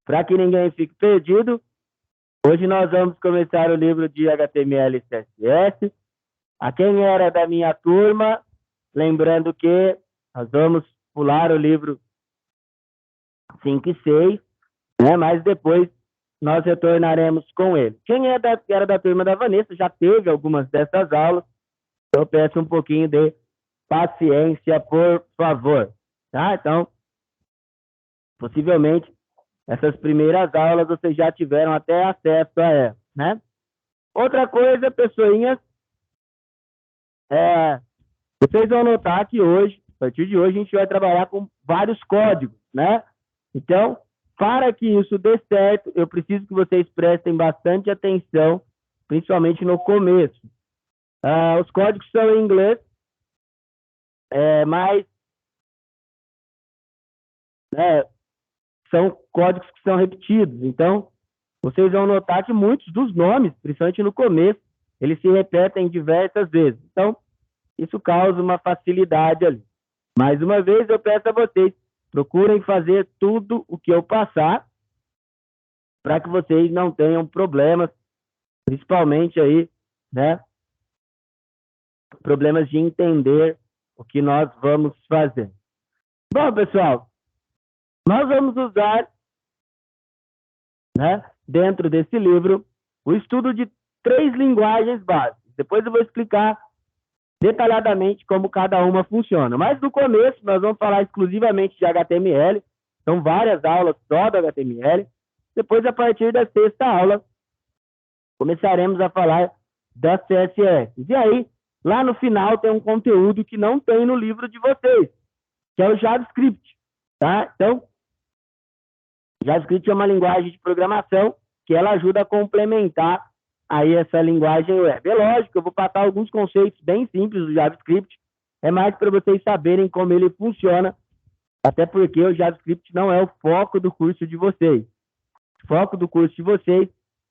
Para que ninguém fique perdido, hoje nós vamos começar o livro de HTML e CSS. A quem era da minha turma, lembrando que nós vamos pular o livro 5 e 6, né? Mas depois nós retornaremos com ele. Quem era da turma da Vanessa já teve algumas dessas aulas, então eu peço um pouquinho de paciência, por favor. Tá? Então, possivelmente, essas primeiras aulas vocês já tiveram até acesso a elas, né? Outra coisa, pessoinhas, vocês vão notar que hoje, a partir de hoje, a gente vai trabalhar com vários códigos, né? Então, para que isso dê certo, eu preciso que vocês prestem bastante atenção, principalmente no começo. Os códigos são em inglês, mas são códigos que são repetidos. Então, vocês vão notar que muitos dos nomes, principalmente no começo, eles se repetem diversas vezes. Então, isso causa uma facilidade ali. Mais uma vez, eu peço a vocês, procurem fazer tudo o que eu passar para que vocês não tenham problemas, principalmente aí, né? Problemas de entender o que nós vamos fazer. Bom, pessoal, nós vamos usar, né, dentro desse livro, o estudo de 3 linguagens básicas. Depois eu vou explicar detalhadamente como cada uma funciona. Mas no começo nós vamos falar exclusivamente de HTML, são várias aulas só do HTML. Depois, a partir da 6ª aula, começaremos a falar da CSS. E aí, lá no final tem um conteúdo que não tem no livro de vocês, que é o JavaScript, tá? Então, JavaScript é uma linguagem de programação que ela ajuda a complementar aí essa linguagem web. É lógico, eu vou passar alguns conceitos bem simples do JavaScript, é mais para vocês saberem como ele funciona, até porque o JavaScript não é o foco do curso de vocês. O foco do curso de vocês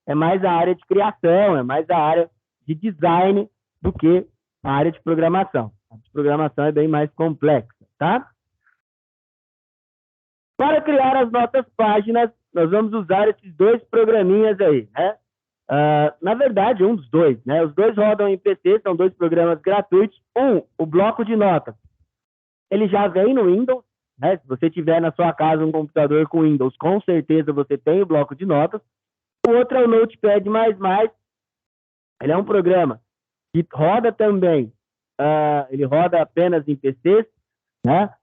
é mais a área de criação, é mais a área de design do que a área de programação. A de programação é bem mais complexa, tá? Para criar as nossas páginas, nós vamos usar esses 2 programinhas aí, né? Na verdade, um dos 2, né? Os 2 rodam em PC, são 2 programas gratuitos. O bloco de notas, ele já vem no Windows, né? Se você tiver na sua casa um computador com Windows, com certeza você tem o bloco de notas. O outro é o Notepad++, ele é um programa que roda também, ele roda apenas em PCs, né?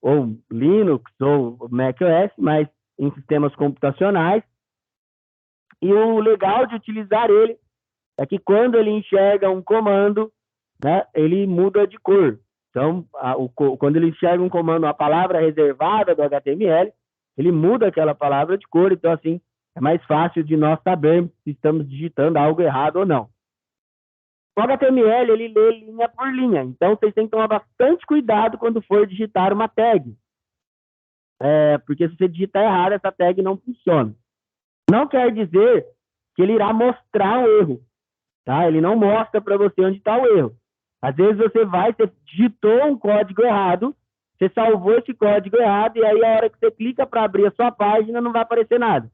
Ou Linux, ou macOS, mas em sistemas computacionais. E o legal de utilizar ele é que quando ele enxerga um comando, né, ele muda de cor. Então, quando ele enxerga um comando, uma palavra reservada do HTML, ele muda aquela palavra de cor. Então, assim, é mais fácil de nós sabermos se estamos digitando algo errado ou não. O HTML, ele lê linha por linha. Então, vocês têm que tomar bastante cuidado quando for digitar uma tag. Porque se você digitar errado, essa tag não funciona. Não quer dizer que ele irá mostrar um erro, tá? Ele não mostra para você onde está o erro. Às vezes você digitou um código errado, você salvou esse código errado, e aí a hora que você clica para abrir a sua página, não vai aparecer nada.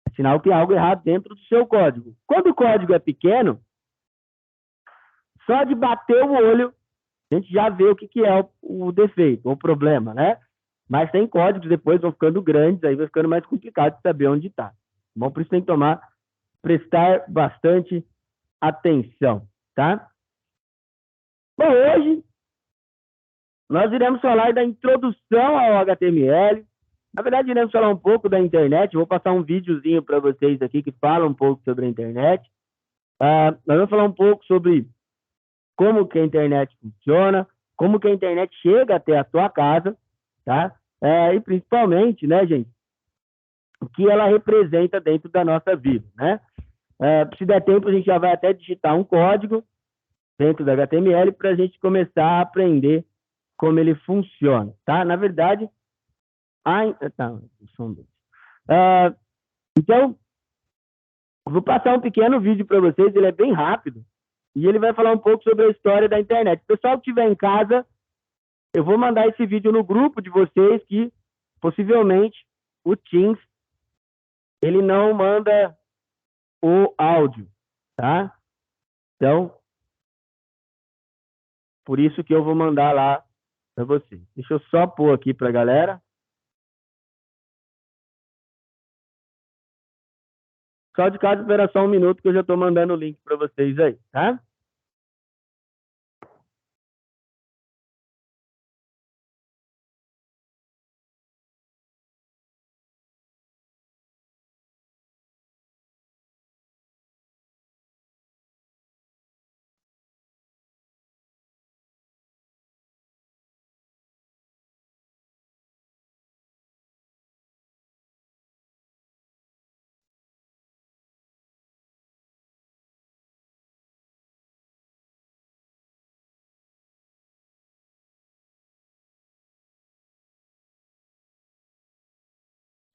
É sinal que há algo errado dentro do seu código. Quando o código é pequeno, só de bater o olho, a gente já vê o que é o defeito, o problema, né? Mas tem códigos, depois vão ficando grandes, aí vai ficando mais complicado de saber onde está. Bom, por isso tem que prestar bastante atenção, tá? Bom, hoje nós iremos falar da introdução ao HTML. Na verdade, iremos falar um pouco da internet. Vou passar um videozinho para vocês aqui que fala um pouco sobre a internet. Nós vamos falar um pouco sobre como que a internet funciona, como que a internet chega até a sua casa, tá? E principalmente, né, gente, o que ela representa dentro da nossa vida, né? Se der tempo, a gente já vai até digitar um código dentro do HTML para a gente começar a aprender como ele funciona, tá? Na verdade, então, vou passar um pequeno vídeo para vocês, ele é bem rápido, e ele vai falar um pouco sobre a história da internet. O pessoal que estiver em casa, eu vou mandar esse vídeo no grupo de vocês, que possivelmente o Teams ele não manda o áudio, tá? Então, por isso que eu vou mandar lá para você. Deixa eu só pôr aqui para a galera. Só de cada espera só um minuto que eu já estou mandando o link para vocês aí, tá?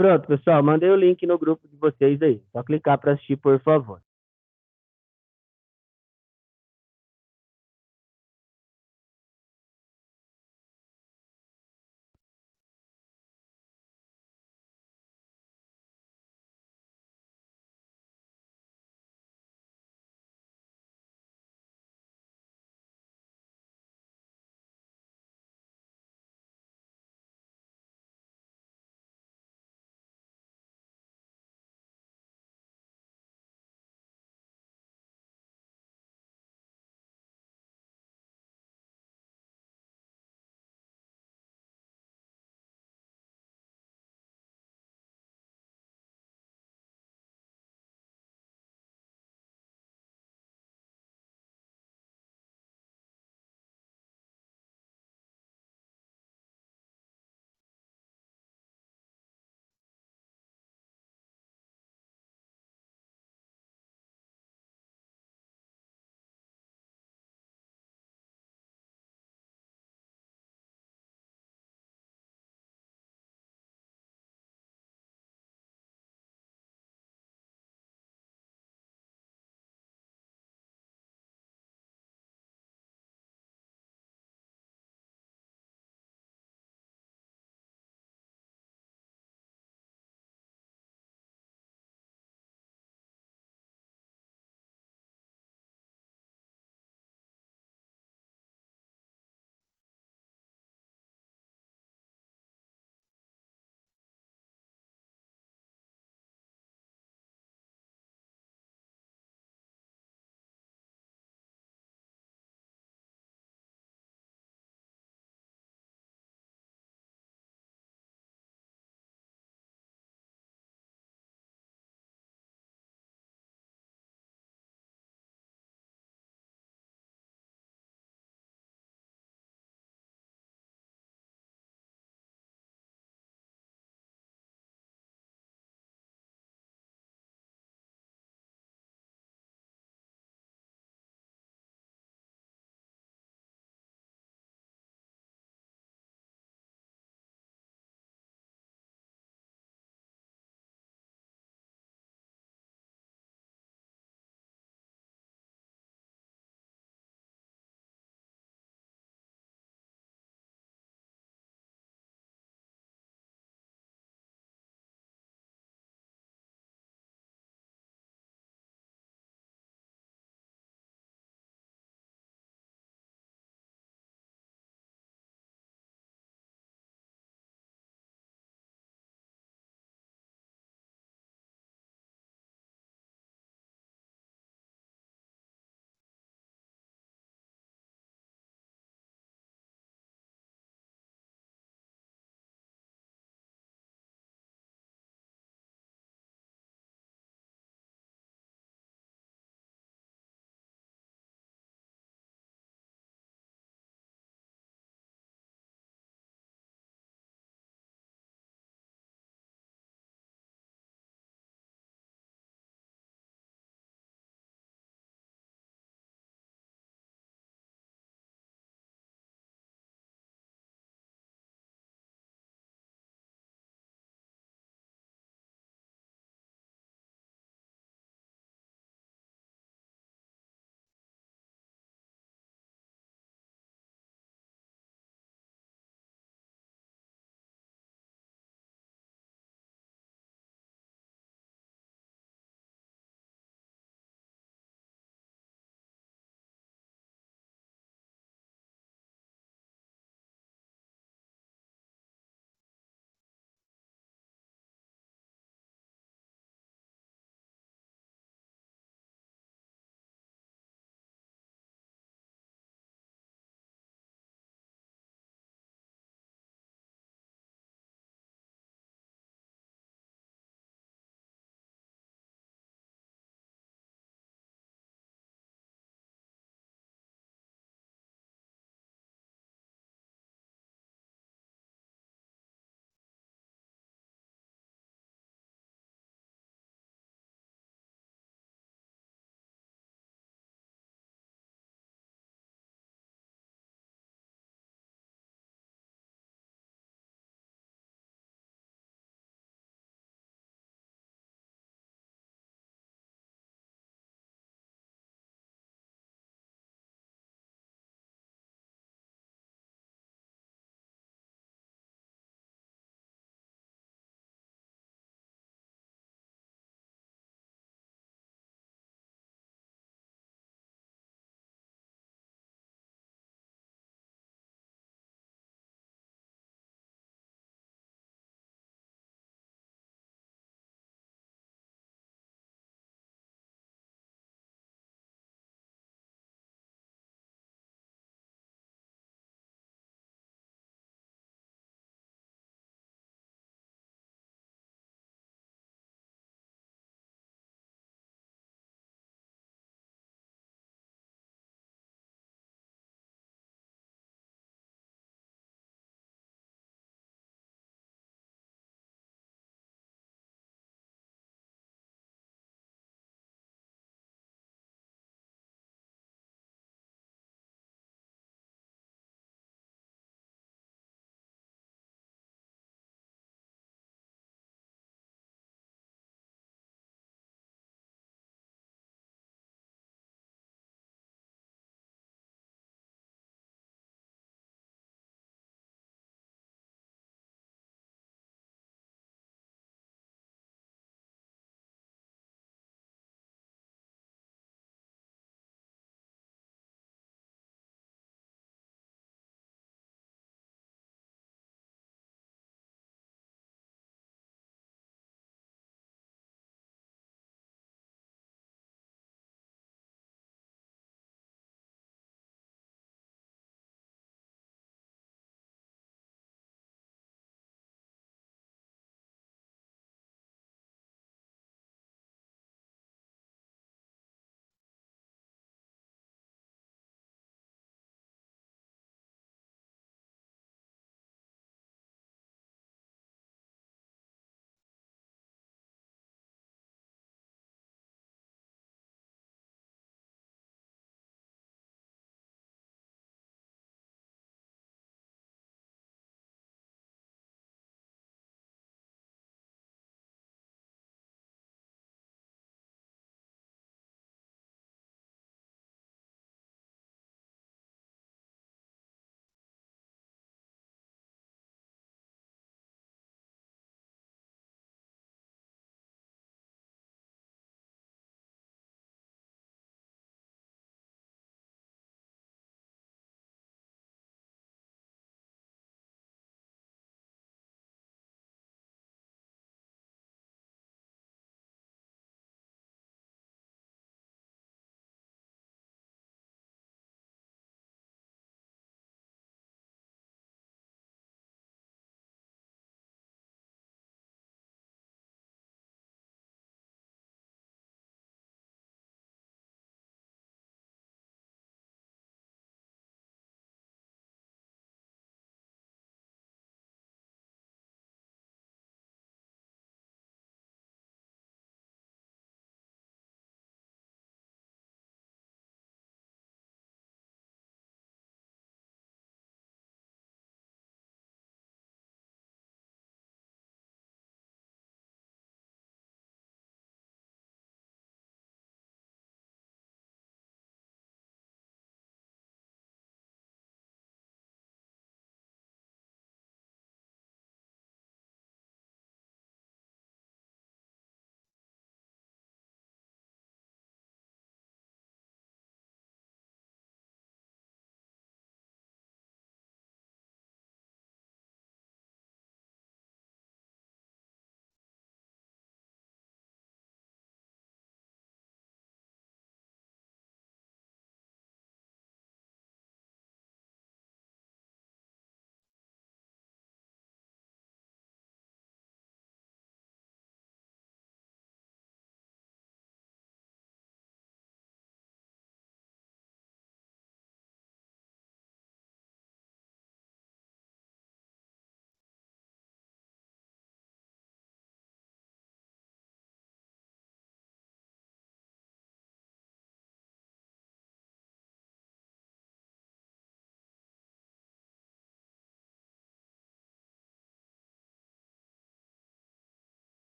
Pronto, pessoal, mandei o link no grupo de vocês aí. Só clicar para assistir, por favor.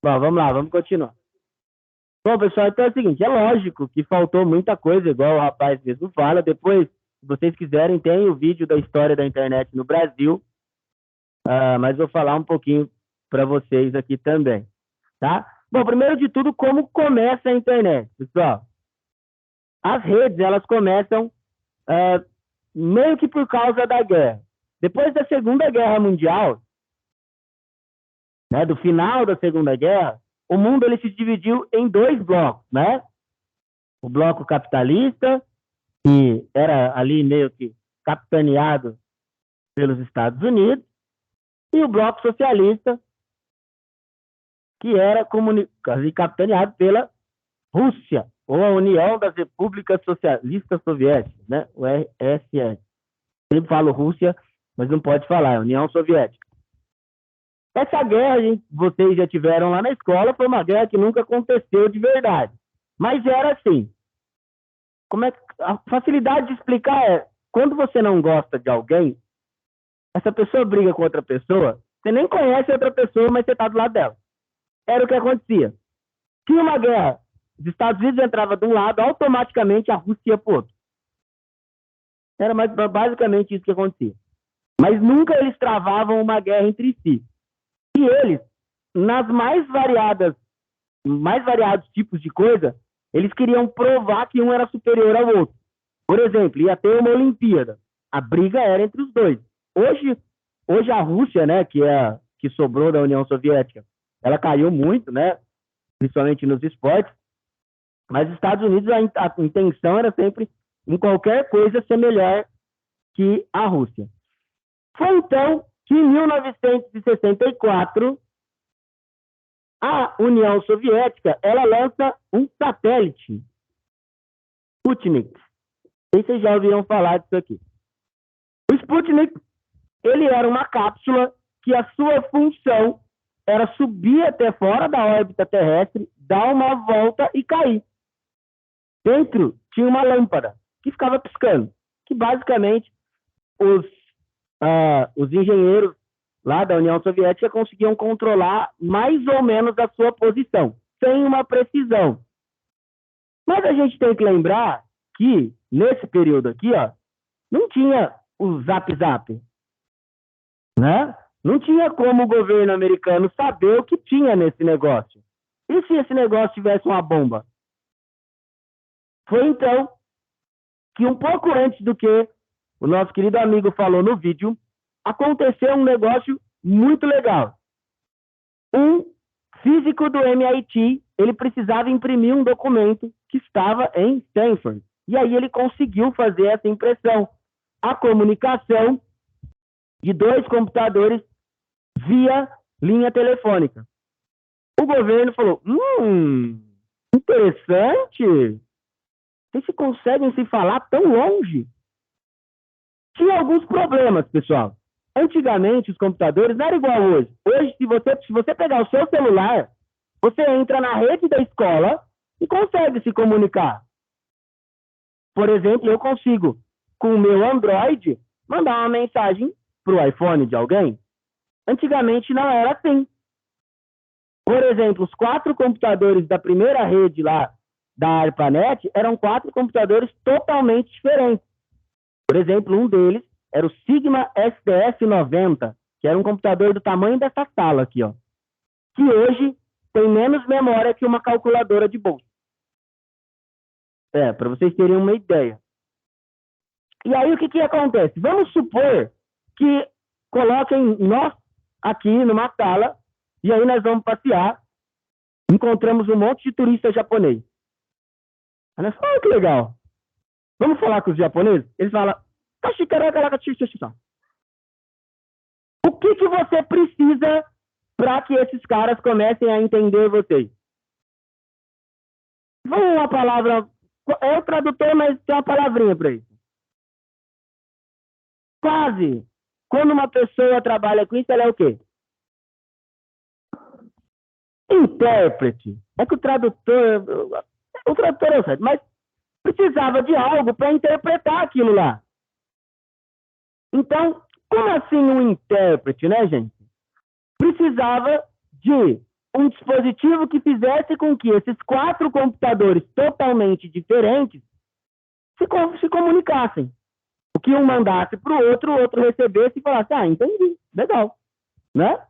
Bom, vamos lá, vamos continuar. Bom, pessoal, então é o seguinte, é lógico que faltou muita coisa, igual o rapaz mesmo fala. Depois, se vocês quiserem, tem o vídeo da história da internet no Brasil, mas vou falar um pouquinho para vocês aqui também, tá? Bom, primeiro de tudo, como começa a internet, pessoal? As redes, elas começam meio que por causa da guerra. Depois da Segunda Guerra Mundial, né, do final da Segunda Guerra, o mundo ele se dividiu em dois blocos, né? O bloco capitalista, que era ali meio que capitaneado pelos Estados Unidos, e o bloco socialista, que era capitaneado pela Rússia, ou a União das Repúblicas Socialistas Soviéticas, né? O RSS. Sempre falo Rússia, mas não pode falar, é União Soviética. Essa guerra, vocês já tiveram lá na escola, foi uma guerra que nunca aconteceu de verdade. Mas era assim. Como é que a facilidade de explicar é, quando você não gosta de alguém, essa pessoa briga com outra pessoa, você nem conhece outra pessoa, mas você está do lado dela. Era o que acontecia. Tinha uma guerra, os Estados Unidos entravam de um lado, automaticamente a Rússia ia para o outro. Era basicamente isso que acontecia. Mas nunca eles travavam uma guerra entre si. E eles, nas mais variados tipos de coisa, eles queriam provar que um era superior ao outro. Por exemplo, ia ter uma Olimpíada. A briga era entre os dois. Hoje a Rússia, né, que sobrou da União Soviética, ela caiu muito, né, principalmente nos esportes, mas os Estados Unidos, a intenção era sempre, em qualquer coisa, ser melhor que a Rússia. Foi então que em 1964, a União Soviética, ela lança um satélite, Sputnik. Não sei se vocês já ouviram falar disso aqui. O Sputnik, ele era uma cápsula que a sua função era subir até fora da órbita terrestre, dar uma volta e cair. Dentro tinha uma lâmpada que ficava piscando, que basicamente os engenheiros lá da União Soviética conseguiam controlar mais ou menos a sua posição, sem uma precisão. Mas a gente tem que lembrar que, nesse período aqui, ó, não tinha o zap-zap, né? Não tinha como o governo americano saber o que tinha nesse negócio. E se esse negócio tivesse uma bomba? Foi então que, um pouco antes do que o nosso querido amigo falou no vídeo, aconteceu um negócio muito legal. Um físico do MIT, ele precisava imprimir um documento que estava em Stanford. E aí ele conseguiu fazer essa impressão. A comunicação de dois computadores via linha telefônica. O governo falou, interessante. Vocês conseguem se falar tão longe? Tinha alguns problemas, pessoal. Antigamente, os computadores não eram igual hoje. Hoje, se você pegar o seu celular, você entra na rede da escola e consegue se comunicar. Por exemplo, eu consigo, com o meu Android, mandar uma mensagem para o iPhone de alguém. Antigamente não era assim. Por exemplo, os 4 computadores da primeira rede lá da ARPANET eram 4 computadores totalmente diferentes. Por exemplo, um deles era o Sigma SDF-90, que era um computador do tamanho dessa sala aqui, ó, que hoje tem menos memória que uma calculadora de bolsa. Para vocês terem uma ideia. E aí, o que acontece? Vamos supor que coloquem nós aqui numa sala, e aí nós vamos passear, encontramos um monte de turista japonês. Olha só que legal. Vamos falar com os japoneses? Eles falam, o que você precisa para que esses caras comecem a entender vocês? Vamos uma palavra, é o tradutor, mas tem uma palavrinha para isso. Quase. Quando uma pessoa trabalha com isso, ela é o quê? Intérprete. É que o tradutor é o certo, mas precisava de algo para interpretar aquilo lá. Então, como assim um intérprete, né, gente? Precisava de um dispositivo que fizesse com que esses 4 computadores totalmente diferentes se comunicassem. O que um mandasse para o outro recebesse e falasse, ah, entendi, legal, né?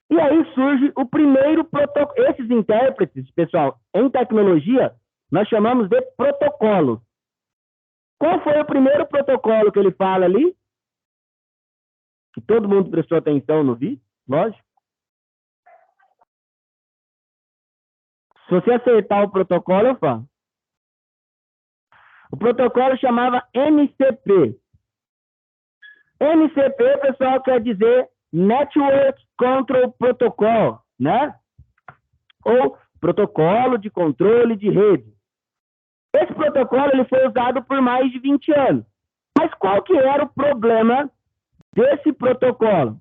E aí surge o primeiro protocolo. Esses intérpretes, pessoal, em tecnologia, nós chamamos de protocolo. Qual foi o primeiro protocolo que ele fala ali? Que todo mundo prestou atenção no vídeo, lógico. Se você acertar o protocolo, eu falo. O protocolo chamava MCP. MCP, pessoal, quer dizer Network Control Protocol, né? Ou protocolo de controle de rede. Esse protocolo ele foi usado por mais de 20 anos. Mas qual que era o problema desse protocolo?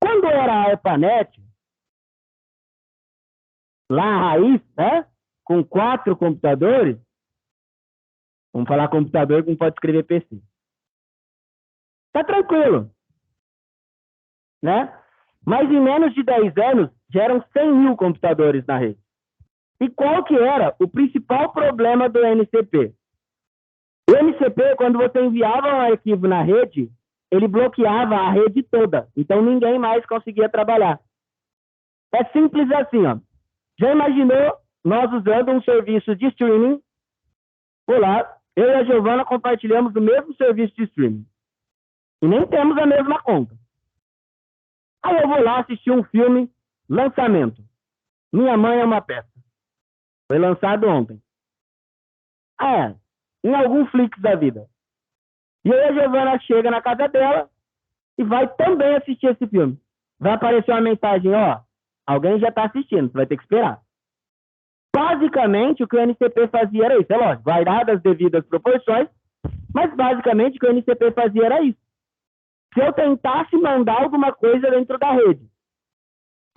Quando era a ARPANET, lá a raiz, né? Com 4 computadores, vamos falar computador que não pode escrever PC. Tá tranquilo, né? Mas em menos de 10 anos, já eram 100 mil computadores na rede. E qual que era o principal problema do MCP? O MCP, quando você enviava um arquivo na rede, ele bloqueava a rede toda. Então, ninguém mais conseguia trabalhar. É simples assim, ó. Já imaginou nós usando um serviço de streaming? Olá, eu e a Giovana compartilhamos o mesmo serviço de streaming. E nem temos a mesma conta. Aí eu vou lá assistir um filme, lançamento. Minha Mãe é uma Peça. Foi lançado ontem. Em algum Flix da vida. E aí a Giovana chega na casa dela e vai também assistir esse filme. Vai aparecer uma mensagem, ó, alguém já está assistindo, você vai ter que esperar. Basicamente, o que o NCP fazia era isso. É lógico, guardadas as devidas proporções, mas basicamente o que o NCP fazia era isso. Se eu tentasse mandar alguma coisa dentro da rede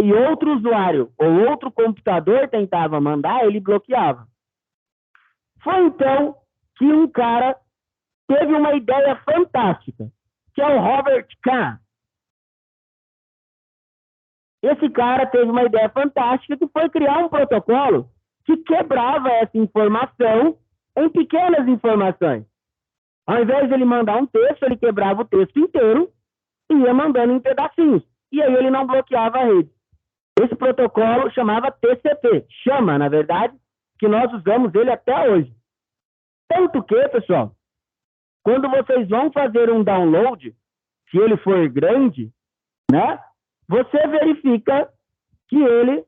e outro usuário ou outro computador tentava mandar, ele bloqueava. Foi então que um cara teve uma ideia fantástica, que é o Robert Kahn. Esse cara teve uma ideia fantástica que foi criar um protocolo que quebrava essa informação em pequenas informações. Ao invés de ele mandar um texto, ele quebrava o texto inteiro e ia mandando em pedacinhos. E aí ele não bloqueava a rede. Esse protocolo chamava TCP. Chama, na verdade, que nós usamos ele até hoje. Tanto que, pessoal, quando vocês vão fazer um download, se ele for grande, né, você verifica que ele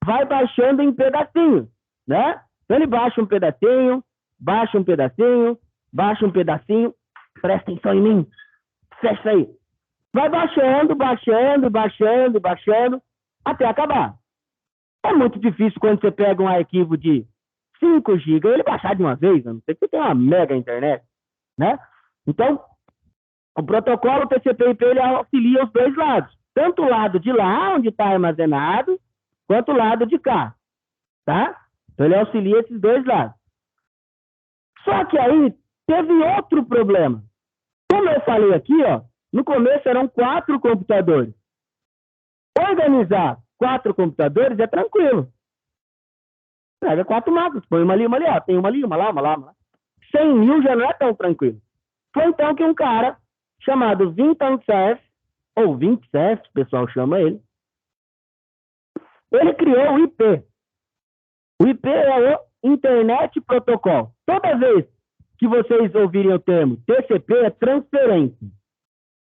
vai baixando em pedacinhos, né? Então ele baixa um pedacinho, baixa um pedacinho, baixa um pedacinho. Presta atenção em mim. Fecha aí. Vai baixando, baixando, baixando, baixando, até acabar. É muito difícil quando você pega um arquivo de 5 GB, ele baixar de uma vez, a não ser que você tenha uma mega internet, né? Então, o protocolo TCP/IP ele auxilia os dois lados. Tanto o lado de lá, onde está armazenado, quanto o lado de cá, tá? Então, ele auxilia esses dois lados. Só que aí, teve outro problema. Como eu falei aqui, ó, no começo eram 4 computadores. Organizar 4 computadores é tranquilo. Pega 4 máquinas, põe uma ali, ó. Tem uma ali, uma lá, uma lá, uma lá. 100 mil já não é tão tranquilo. Foi então que um cara chamado Vinton Cerf, ou Vint Cerf, o pessoal chama ele criou o IP. O IP é o Internet Protocol. Toda vez que vocês ouvirem o termo TCP, é transferência.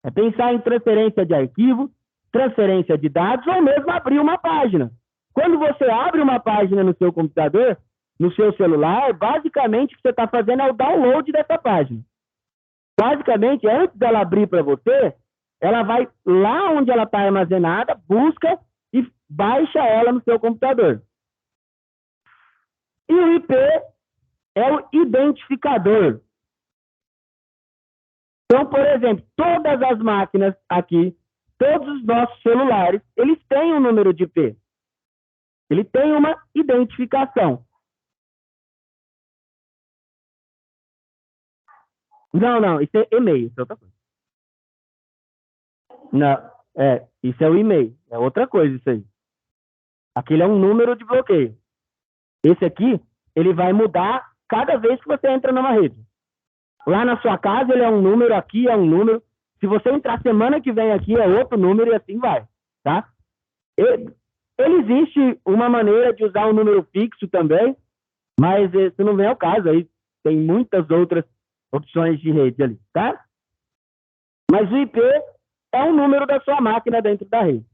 É pensar em transferência de arquivo, transferência de dados, ou mesmo abrir uma página. Quando você abre uma página no seu computador, no seu celular, basicamente o que você está fazendo é o download dessa página. Basicamente, antes dela abrir para você, ela vai lá onde ela está armazenada, busca e baixa ela no seu computador. E o IP é o identificador. Então, por exemplo, todas as máquinas aqui, todos os nossos celulares, eles têm um número de IP. Ele tem uma identificação. Não, isso é e-mail, isso é outra coisa. Não, isso é o e-mail, é outra coisa isso aí. Aquele é um número de bloqueio. Esse aqui, ele vai mudar cada vez que você entra numa rede. Lá na sua casa, ele é um número, aqui é um número. Se você entrar semana que vem aqui, é outro número e assim vai, tá? Ele existe uma maneira de usar um número fixo também, mas esse não vem ao caso. Aí tem muitas outras opções de rede ali, tá? Mas o IP é um número da sua máquina dentro da rede.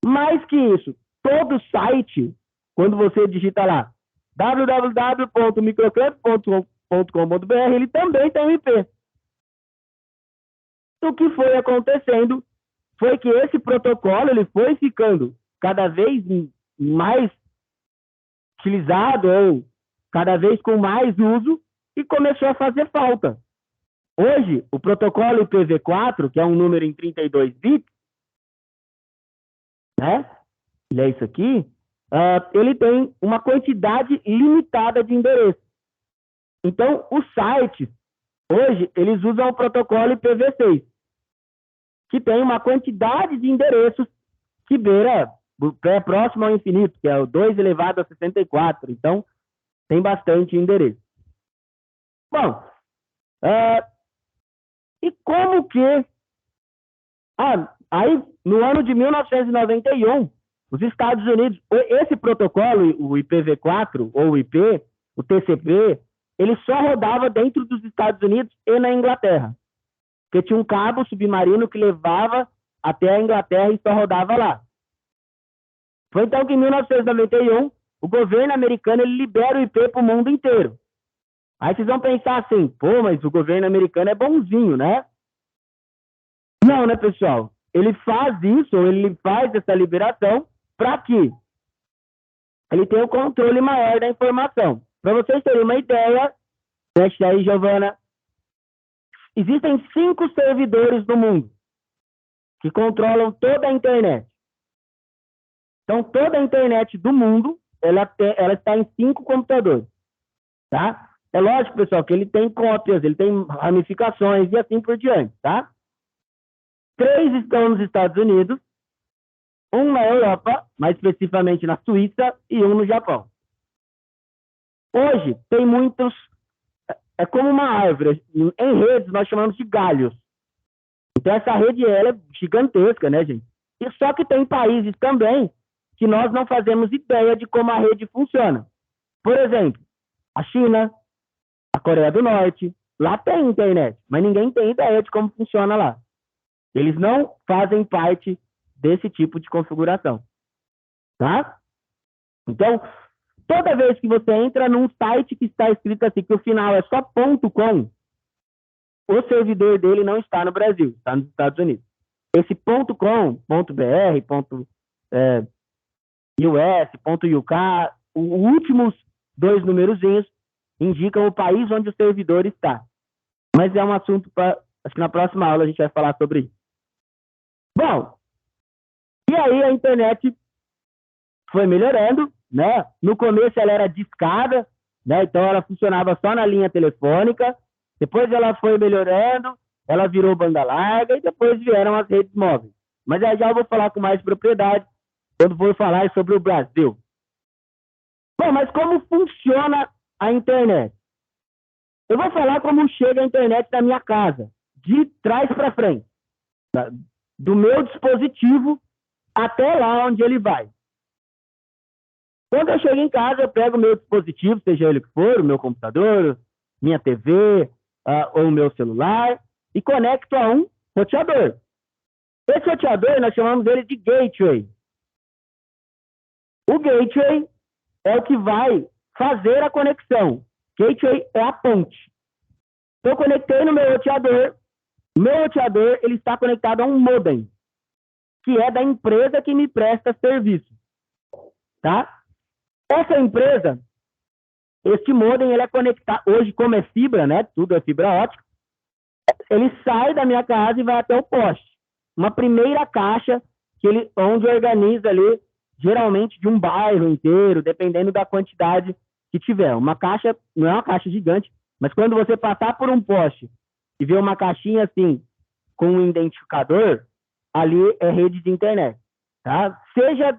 Mais que isso, todo site, quando você digita lá www.microcamp.com.br, ele também tem um IP. O que foi acontecendo foi que esse protocolo ele foi ficando cada vez mais utilizado ou cada vez com mais uso e começou a fazer falta. Hoje, o protocolo IPv4, que é um número em 32 bits, né? Ele é isso aqui, ele tem uma quantidade limitada de endereços. Então, os sites, hoje, eles usam o protocolo IPv6, que tem uma quantidade de endereços que beira, é próximo ao infinito, que é o 2 elevado a 64. Então, tem bastante endereço. Bom, e como que... aí, no ano de 1991, os Estados Unidos, esse protocolo, o IPv4, ou o IP, o TCP, ele só rodava dentro dos Estados Unidos e na Inglaterra. Porque tinha um cabo submarino que levava até a Inglaterra e só rodava lá. Foi então que em 1991, o governo americano ele libera o IP para o mundo inteiro. Aí vocês vão pensar assim, pô, mas o governo americano é bonzinho, né? Não, né, pessoal? Ele faz isso, ou ele faz essa liberação para que ele tenha o controle maior da informação. Para vocês terem uma ideia, preste aí, Giovana, existem 5 servidores no mundo que controlam toda a internet. Então, toda a internet do mundo, ela está em 5 computadores, tá? É lógico, pessoal, que ele tem cópias, ele tem ramificações e assim por diante, tá? 3 estão nos Estados Unidos, 1 na Europa, mais especificamente na Suíça, e 1 no Japão. Hoje, tem muitos... É como uma árvore. Em redes, nós chamamos de galhos. Então, essa rede ela é gigantesca, né, gente? E só que tem países também que nós não fazemos ideia de como a rede funciona. Por exemplo, a China, a Coreia do Norte, lá tem internet, mas ninguém tem ideia de como funciona lá. Eles não fazem parte desse tipo de configuração, tá? Então, toda vez que você entra num site que está escrito assim, que o final é só .com, o servidor dele não está no Brasil, está nos Estados Unidos. Esse .com, .br, .us, .uk, os últimos 2 numerozinhos indicam o país onde o servidor está. Mas é um assunto para... Acho que na próxima aula a gente vai falar sobre isso. Bom, e aí a internet foi melhorando, né? No começo ela era discada, né? Então ela funcionava só na linha telefônica. Depois ela foi melhorando, ela virou banda larga e depois vieram as redes móveis. Mas aí já eu vou falar com mais propriedade quando for falar sobre o Brasil. Bom, mas como funciona a internet? Eu vou falar como chega a internet na minha casa, de trás para frente, do meu dispositivo até lá onde ele vai. Quando eu chego em casa, eu pego o meu dispositivo, seja ele que for, o meu computador, minha TV ou o meu celular, e conecto a um roteador. Esse roteador, nós chamamos ele de gateway. O gateway é o que vai fazer a conexão. Gateway é a ponte. Então, eu conectei no meu roteador. O meu roteador ele está conectado a um modem, que é da empresa que me presta serviço. Tá? Essa empresa, este modem, ele é conectado, hoje como é fibra, né? Tudo é fibra ótica, ele sai da minha casa e vai até o poste. Uma primeira caixa onde organiza ali, geralmente de um bairro inteiro, dependendo da quantidade que tiver. Uma caixa, não é uma caixa gigante, mas quando você passar por um poste e ver uma caixinha assim, com um identificador, ali é rede de internet, tá? Seja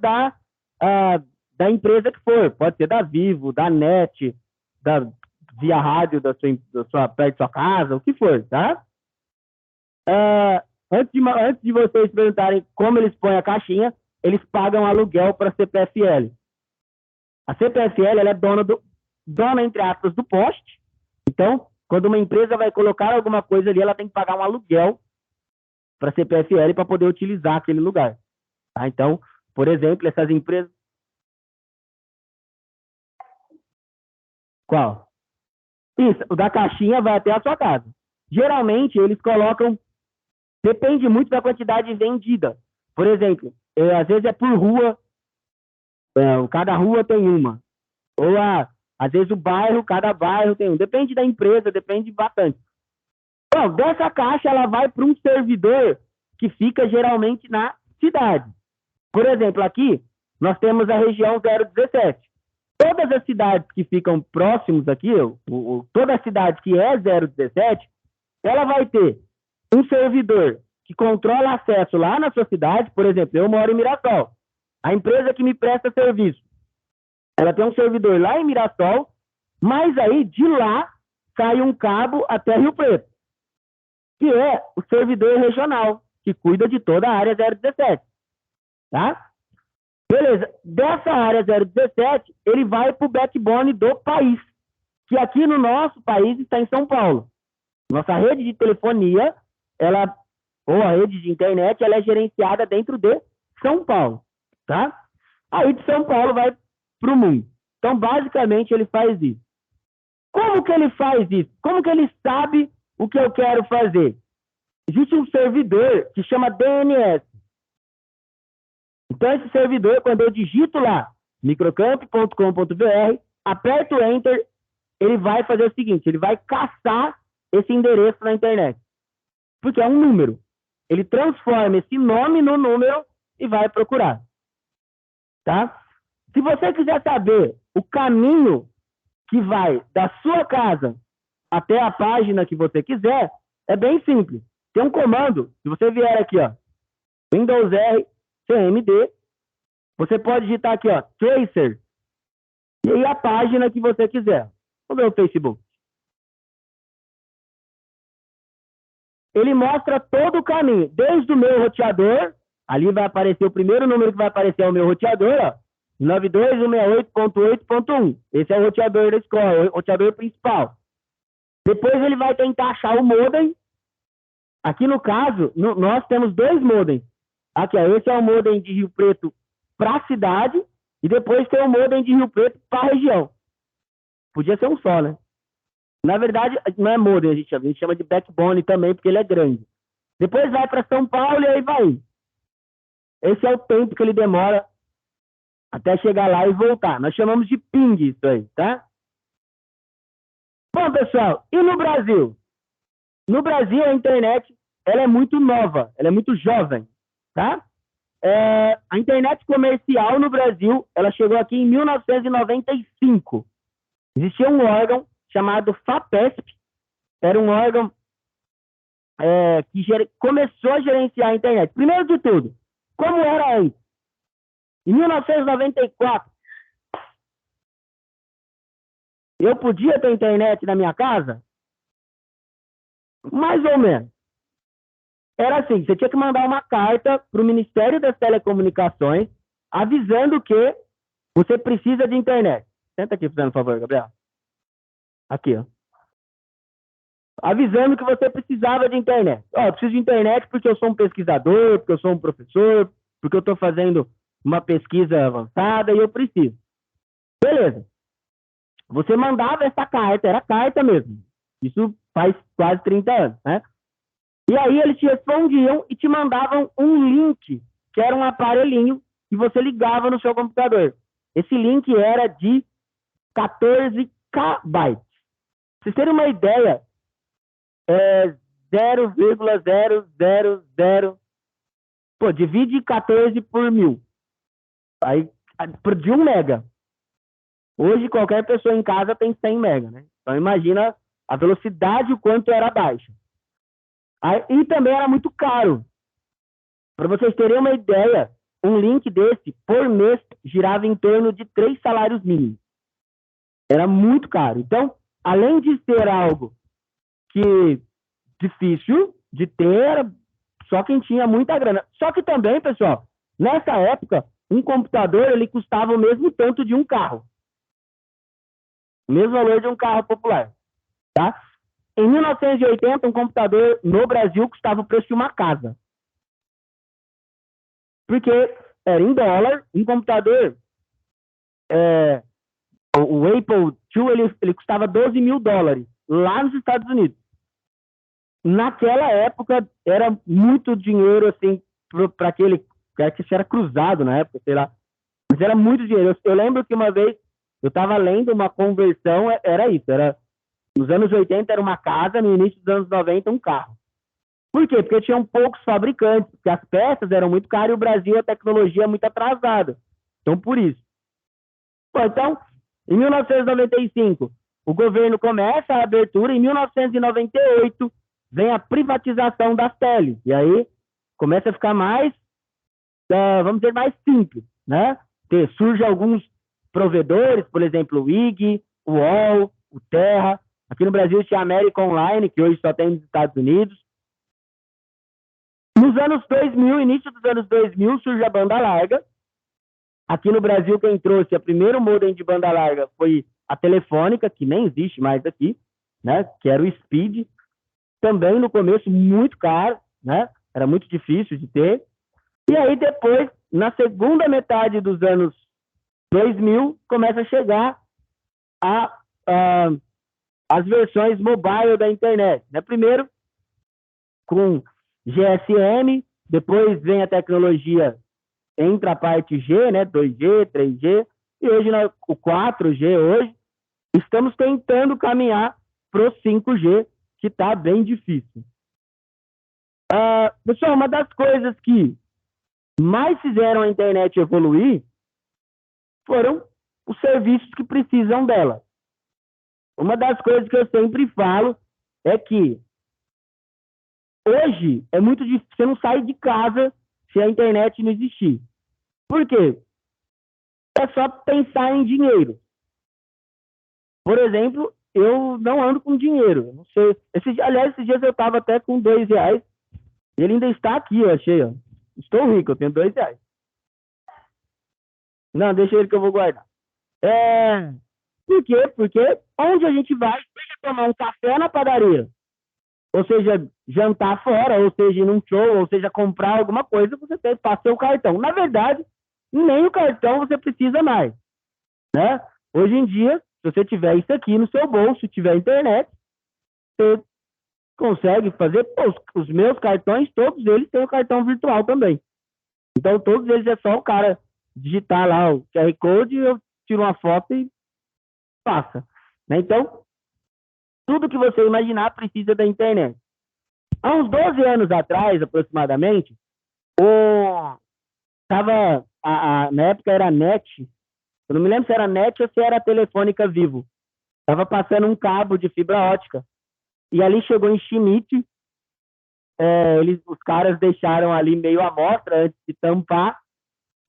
da empresa que for. Pode ser da Vivo, da NET, via rádio perto da sua casa, o que for, tá? Antes de vocês perguntarem como eles põem a caixinha, eles pagam aluguel para a CPFL. A CPFL ela é dona, entre aspas, do poste. Então, quando uma empresa vai colocar alguma coisa ali, ela tem que pagar um aluguel para a CPFL para poder utilizar aquele lugar. Tá? Então, por exemplo, essas empresas... Qual? Isso, o da caixinha vai até a sua casa. Geralmente, eles colocam... Depende muito da quantidade vendida. Por exemplo, às vezes é por rua, cada rua tem uma. Ou, às vezes, cada bairro tem um. Depende da empresa, depende bastante. Bom, dessa caixa, ela vai para um servidor que fica geralmente na cidade. Por exemplo, aqui, nós temos a região 017. Todas as cidades que ficam próximos aqui, toda a cidade que é 017, ela vai ter um servidor que controla acesso lá na sua cidade. Por exemplo, eu moro em Mirassol. A empresa que me presta serviço, ela tem um servidor lá em Mirassol, mas aí de lá sai um cabo até Rio Preto, que é o servidor regional, que cuida de toda a área 017. Tá? Beleza. Dessa área 017, ele vai para o backbone do país, que aqui no nosso país está em São Paulo. Nossa rede de telefonia, ou a rede de internet, ela é gerenciada dentro de São Paulo. Tá? Aí de São Paulo vai para o mundo. Então, basicamente, ele faz isso. Como que ele faz isso? Como que ele sabe o que eu quero fazer? Existe um servidor que chama DNS. Então, esse servidor, quando eu digito lá, microcamp.com.br, aperto o Enter, ele vai fazer o seguinte, ele vai caçar esse endereço na internet. Porque é um número. Ele transforma esse nome no número e vai procurar. Tá? Se você quiser saber o caminho que vai da sua casa até a página que você quiser, é bem simples. Tem um comando, se você vier aqui, ó, Windows R, CMD, você pode digitar aqui, ó, Tracer, e aí a página que você quiser. Vamos ver o Facebook. Ele mostra todo o caminho, desde o meu roteador, ali vai aparecer o primeiro número que vai aparecer é o meu roteador, ó, 92168.8.1. Esse é o roteador da escola, o roteador principal. Depois ele vai tentar achar o modem. Aqui no caso, nós temos dois modems. Aqui, ó, esse é o modem de Rio Preto para a cidade e depois tem o modem de Rio Preto para a região. Podia ser um só, né? Na verdade, não é modem, a gente chama de backbone também, porque ele é grande. Depois vai para São Paulo e aí vai. Esse é o tempo que ele demora até chegar lá e voltar. Nós chamamos de ping isso aí, tá? Bom, pessoal, e no Brasil? No Brasil, a internet ela é muito nova, ela é muito jovem, tá? A internet comercial no Brasil, ela chegou aqui em 1995. Existia um órgão chamado FAPESP, era um órgão que começou a gerenciar a internet. Primeiro de tudo, como era antes? Em 1994, eu podia ter internet na minha casa? Mais ou menos. Era assim, você tinha que mandar uma carta para o Ministério das Telecomunicações avisando que você precisa de internet. Senta aqui, por favor, Gabriel. Aqui, ó. Avisando que você precisava de internet. Ó, eu preciso de internet porque eu sou um pesquisador, porque eu sou um professor, porque eu estou fazendo uma pesquisa avançada e eu preciso. Beleza. Você mandava essa carta, era carta mesmo. Isso faz quase 30 anos, né? E aí eles te respondiam e te mandavam um link, que era um aparelhinho que você ligava no seu computador. Esse link era de 14 KB. Pra vocês terem uma ideia, 0,000... Pô, divide 14 por 1000. Aí, de 1 mega. Hoje, qualquer pessoa em casa tem 100 mega, né? Então, imagina a velocidade, o quanto era baixa. E também era muito caro. Para vocês terem uma ideia, um link desse, por mês, girava em torno de 3 salários mínimos. Era muito caro. Então, além de ser algo que difícil de ter, era só quem tinha muita grana. Só que também, pessoal, nessa época, um computador ele custava o mesmo tanto de um carro. O mesmo valor de um carro popular. Tá? Em 1980, um computador no Brasil custava o preço de uma casa. Porque era em dólar, um computador, o Apple II, ele custava 12 mil dólares, lá nos Estados Unidos. Naquela época, era muito dinheiro, assim, para aquele, que era cruzado na época, sei lá. Mas era muito dinheiro. Eu lembro que uma vez, eu estava lendo uma conversão, era isso, nos anos 80 era uma casa, no início dos anos 90 um carro. Por quê? Porque tinham poucos fabricantes, porque as peças eram muito caras e o Brasil a tecnologia é muito atrasada. Então, por isso. Bom, então, em 1995, o governo começa a abertura, em 1998 vem a privatização das teles, e aí começa a ficar mais, vamos dizer, mais simples, né? Surge alguns provedores, por exemplo, o IG, o UOL, o Terra. Aqui no Brasil tinha a América Online, que hoje só tem nos Estados Unidos. Nos anos 2000, início dos anos 2000, surge a banda larga. Aqui no Brasil, quem trouxe o primeiro modem de banda larga foi a Telefônica, que nem existe mais aqui, né? Que era o Speed. Também no começo muito caro, né? Era muito difícil de ter. E aí depois, na segunda metade dos anos 2000, começa a chegar as versões mobile da internet, né? Primeiro com GSM, depois vem a tecnologia, entra a parte G, né? 2G, 3G, e hoje o 4G hoje, estamos tentando caminhar para o 5G, que está bem difícil. Pessoal, uma das coisas que mais fizeram a internet evoluir foram os serviços que precisam dela. Uma das coisas que eu sempre falo é que hoje é muito difícil, você não sai de casa se a internet não existir. Por quê? É só pensar em dinheiro. Por exemplo, eu não ando com dinheiro. Não sei. Aliás, esses dias eu estava até com R$2. Ele ainda está aqui, eu achei. Ó. Estou rico, eu tenho R$2. Não, deixa ele que eu vou guardar. Por quê? Porque onde a gente vai, seja tomar um café na padaria, ou seja, jantar fora, ou seja, ir num show, ou seja, comprar alguma coisa, você tem que passar o cartão. Na verdade, nem o cartão você precisa mais, né? Hoje em dia, se você tiver isso aqui no seu bolso, tiver internet, você consegue fazer. Pô, os meus cartões, todos eles têm o cartão virtual também. Então, todos eles é só o cara digitar lá o QR Code, eu tiro uma foto e passa. Né? Então, tudo que você imaginar precisa da internet. Há uns 12 anos atrás, aproximadamente, na época era NET, eu não me lembro se era NET ou se era Telefônica Vivo. Estava passando um cabo de fibra ótica. E ali chegou em Schmidt, os caras deixaram ali meio amostra antes de tampar,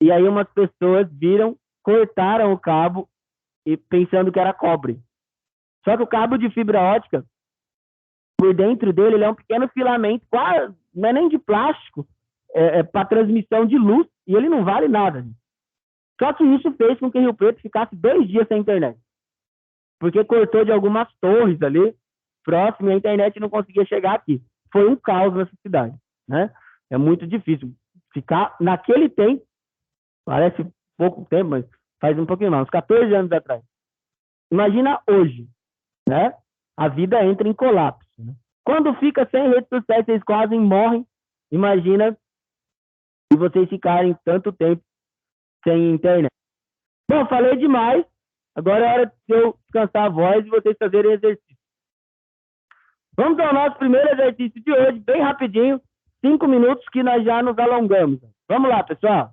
e aí umas pessoas viram, cortaram o cabo e pensando que era cobre. Só que o cabo de fibra ótica, por dentro dele, ele é um pequeno filamento, quase, não é nem de plástico, para transmissão de luz, e ele não vale nada. Só que isso fez com que Rio Preto ficasse 2 dias sem internet. Porque cortou de algumas torres ali, próximo, e a internet não conseguia chegar aqui. Foi um caos nessa cidade, né? É muito difícil ficar naquele tempo, parece pouco tempo, mas faz um pouquinho mais, uns 14 anos atrás. Imagina hoje, né? A vida entra em colapso. Né? Quando fica sem redes sociais, vocês quase morrem. Imagina se vocês ficarem tanto tempo sem internet. Bom, falei demais. Agora é hora de eu descansar a voz e vocês fazerem exercício. Vamos ao nosso primeiro exercício de hoje, bem rapidinho. 5 minutos que nós já nos alongamos. Vamos lá, pessoal.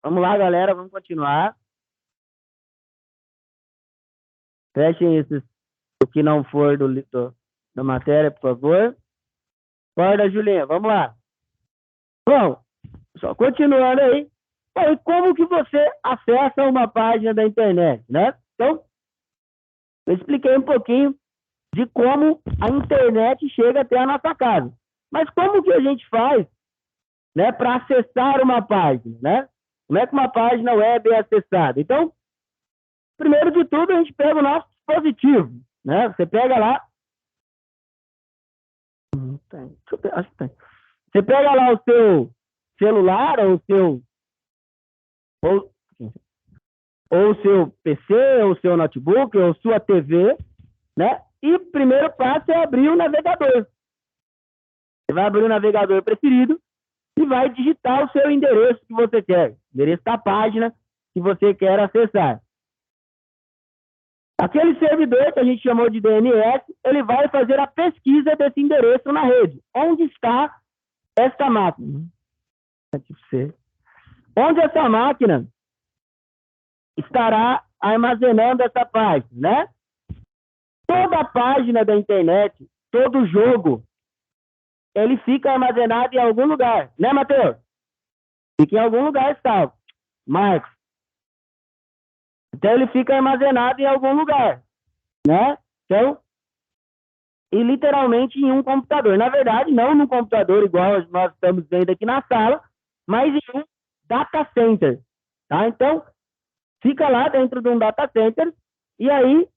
Vamos lá, galera, vamos continuar. Fechem esses, o que não for da matéria, por favor. Acorda, Julinha, vamos lá. Bom, só continuando aí. Bom, e como que você acessa uma página da internet, né? Então, eu expliquei um pouquinho de como a internet chega até a nossa casa. Mas como que a gente faz, né, para acessar uma página, né? Como é que uma página web é acessada? Então, primeiro de tudo, a gente pega o nosso dispositivo, né? Você pega lá, acho que tem. Você pega lá o seu celular ou o seu ou, ou o seu PC, ou o seu notebook, ou sua TV, né? E o primeiro passo é abrir o navegador. Você vai abrir o navegador preferido e vai digitar o seu endereço que você quer, endereço da página que você quer acessar. Aquele servidor que a gente chamou de DNS, ele vai fazer a pesquisa desse endereço na rede. Onde está esta máquina? Onde essa máquina estará armazenando essa página, né? Toda página da internet, todo jogo, ele fica armazenado em algum lugar, né, Matheus? Fica em algum lugar salvo. Marcos. Então, ele fica armazenado em algum lugar, né? Então, e literalmente em um computador. Na verdade, não num computador igual nós estamos vendo aqui na sala, mas em um data center, tá? Então, fica lá dentro de um data center e aí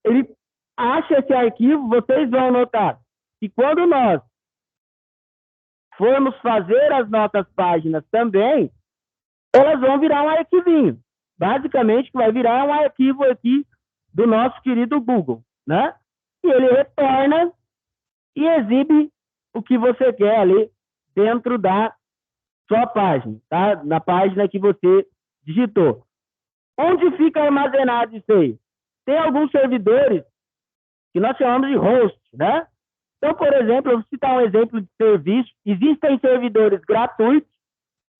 ele acha esse arquivo. Vocês vão notar que quando nós formos fazer as nossas páginas também, elas vão virar um arquivinho. Basicamente, que vai virar um arquivo aqui do nosso querido Google, né? E ele retorna e exibe o que você quer ali dentro da sua página, tá? Na página que você digitou. Onde fica armazenado isso aí? Tem alguns servidores que nós chamamos de host, né? Então, por exemplo, eu vou citar um exemplo de serviço. Existem servidores gratuitos.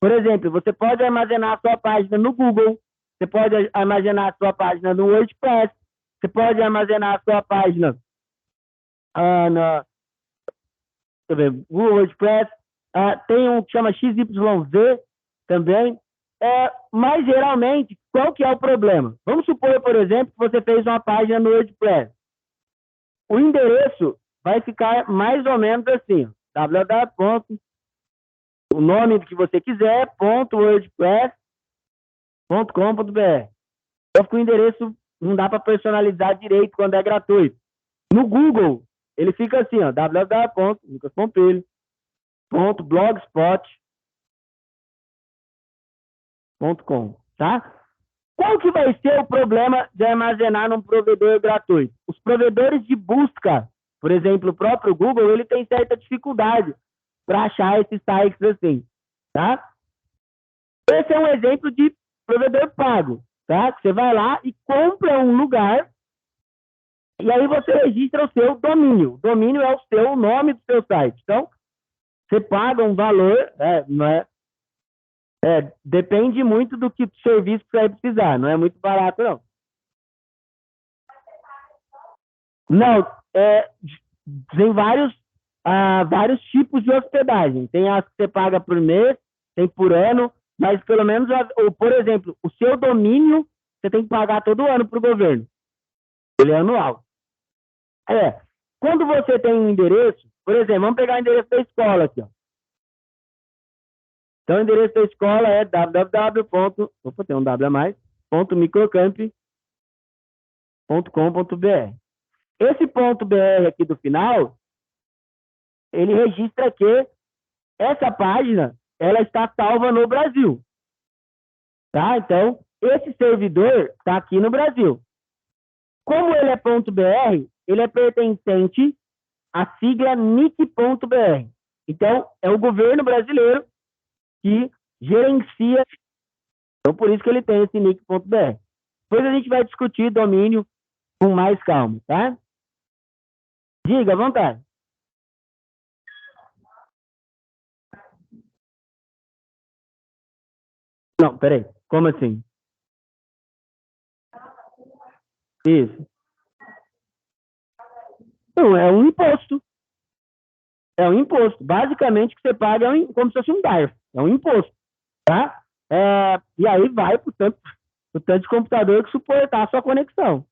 Por exemplo, você pode armazenar a sua página no Google, você pode armazenar a sua página no WordPress, você pode armazenar a sua página na Google WordPress, tem um que chama XYZ também. Mas geralmente, qual que é o problema? Vamos supor, por exemplo, que você fez uma página no WordPress. O endereço vai ficar mais ou menos assim, www. O nome que você quiser, .wordpress.com.br. Então, o endereço não dá para personalizar direito quando é gratuito. No Google, ele fica assim, ó, www.lucaspompilho.blogspot.com, tá? Qual que vai ser o problema de armazenar num provedor gratuito? Os provedores de busca, por exemplo, o próprio Google, ele tem certa dificuldade para achar esses sites assim, tá? Esse é um exemplo de provedor pago, tá? Você vai lá e compra um lugar e aí você registra o seu domínio. O domínio é o nome do seu site. Então, você paga um valor, não é? Depende muito do que serviço que você vai precisar. Não é muito barato, não. Não, tem vários tipos de hospedagem. Tem as que você paga por mês, tem por ano, mas pelo menos, por exemplo, o seu domínio você tem que pagar todo ano para o governo. Ele é anual. Quando você tem um endereço, por exemplo, vamos pegar o endereço da escola aqui, ó. Então, o endereço da escola é www.microcamp.com.br. Esse .br aqui do final, ele registra que essa página, ela está salva no Brasil. Tá? Então, esse servidor está aqui no Brasil. Como ele é .br, ele é pertencente à sigla NIC.br. Então, é o governo brasileiro que gerencia. Então, por isso que ele tem esse NIC.br. Depois a gente vai discutir domínio com mais calma, tá? Diga, à vontade. Não, peraí. Como assim? Isso. Não, é um imposto. É um imposto. Basicamente, o que você paga como se fosse um DARF. É um imposto, tá? E aí vai pro tanto de computador que suportar a sua conexão.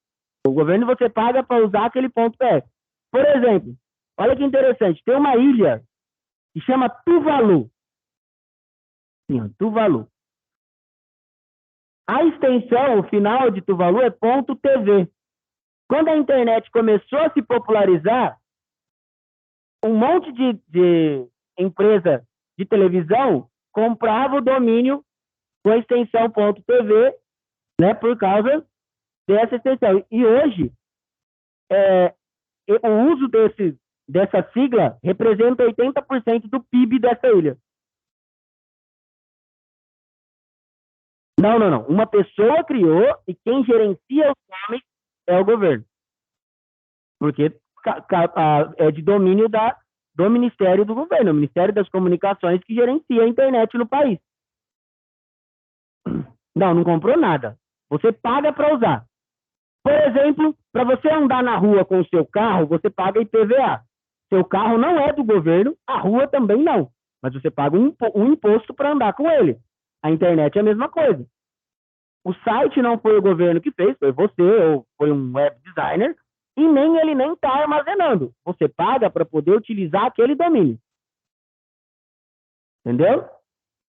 O governo você paga para usar aquele ponto PS. Por exemplo, olha que interessante. Tem uma ilha que chama Tuvalu. Sim, ó, Tuvalu. A extensão, o final de Tuvalu é .tv. Quando a internet começou a se popularizar, um monte de empresa de televisão comprava o domínio com a extensão .tv, né, por causa dessa extensão. E hoje, o uso dessa sigla representa 80% do PIB dessa ilha. Não, não, não. Uma pessoa criou e quem gerencia os nomes é o governo. Porque é de domínio do Ministério do Governo, o Ministério das Comunicações, que gerencia a internet no país. Não, não comprou nada. Você paga para usar. Por exemplo, para você andar na rua com o seu carro, você paga IPVA. Seu carro não é do governo, a rua também não. Mas você paga um imposto para andar com ele. A internet é a mesma coisa. O site não foi o governo que fez, foi você ou foi um web designer, e nem ele nem está armazenando. Você paga para poder utilizar aquele domínio. Entendeu?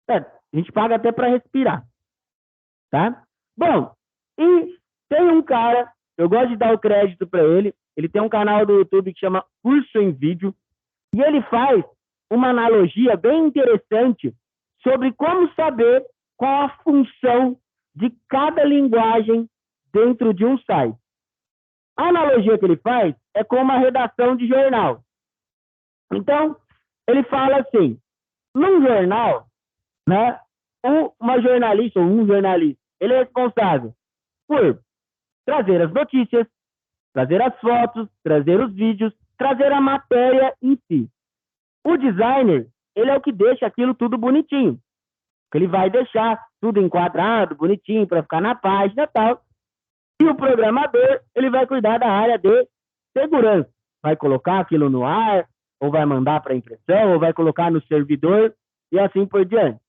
A gente paga até para respirar. Tá? Bom, e tem um cara, eu gosto de dar o crédito para ele tem um canal do YouTube que chama Curso em Vídeo, e ele faz uma analogia bem interessante sobre como saber qual a função de cada linguagem dentro de um site. A analogia que ele faz é com uma redação de jornal. Então, ele fala assim, num jornal, né, uma jornalista ou um jornalista, ele é responsável por trazer as notícias, trazer as fotos, trazer os vídeos, trazer a matéria em si. O designer, ele é o que deixa aquilo tudo bonitinho. Ele vai deixar tudo enquadrado, bonitinho, para ficar na página e tal. E o programador, ele vai cuidar da área de segurança. Vai colocar aquilo no ar, ou vai mandar para impressão, ou vai colocar no servidor, e assim por diante.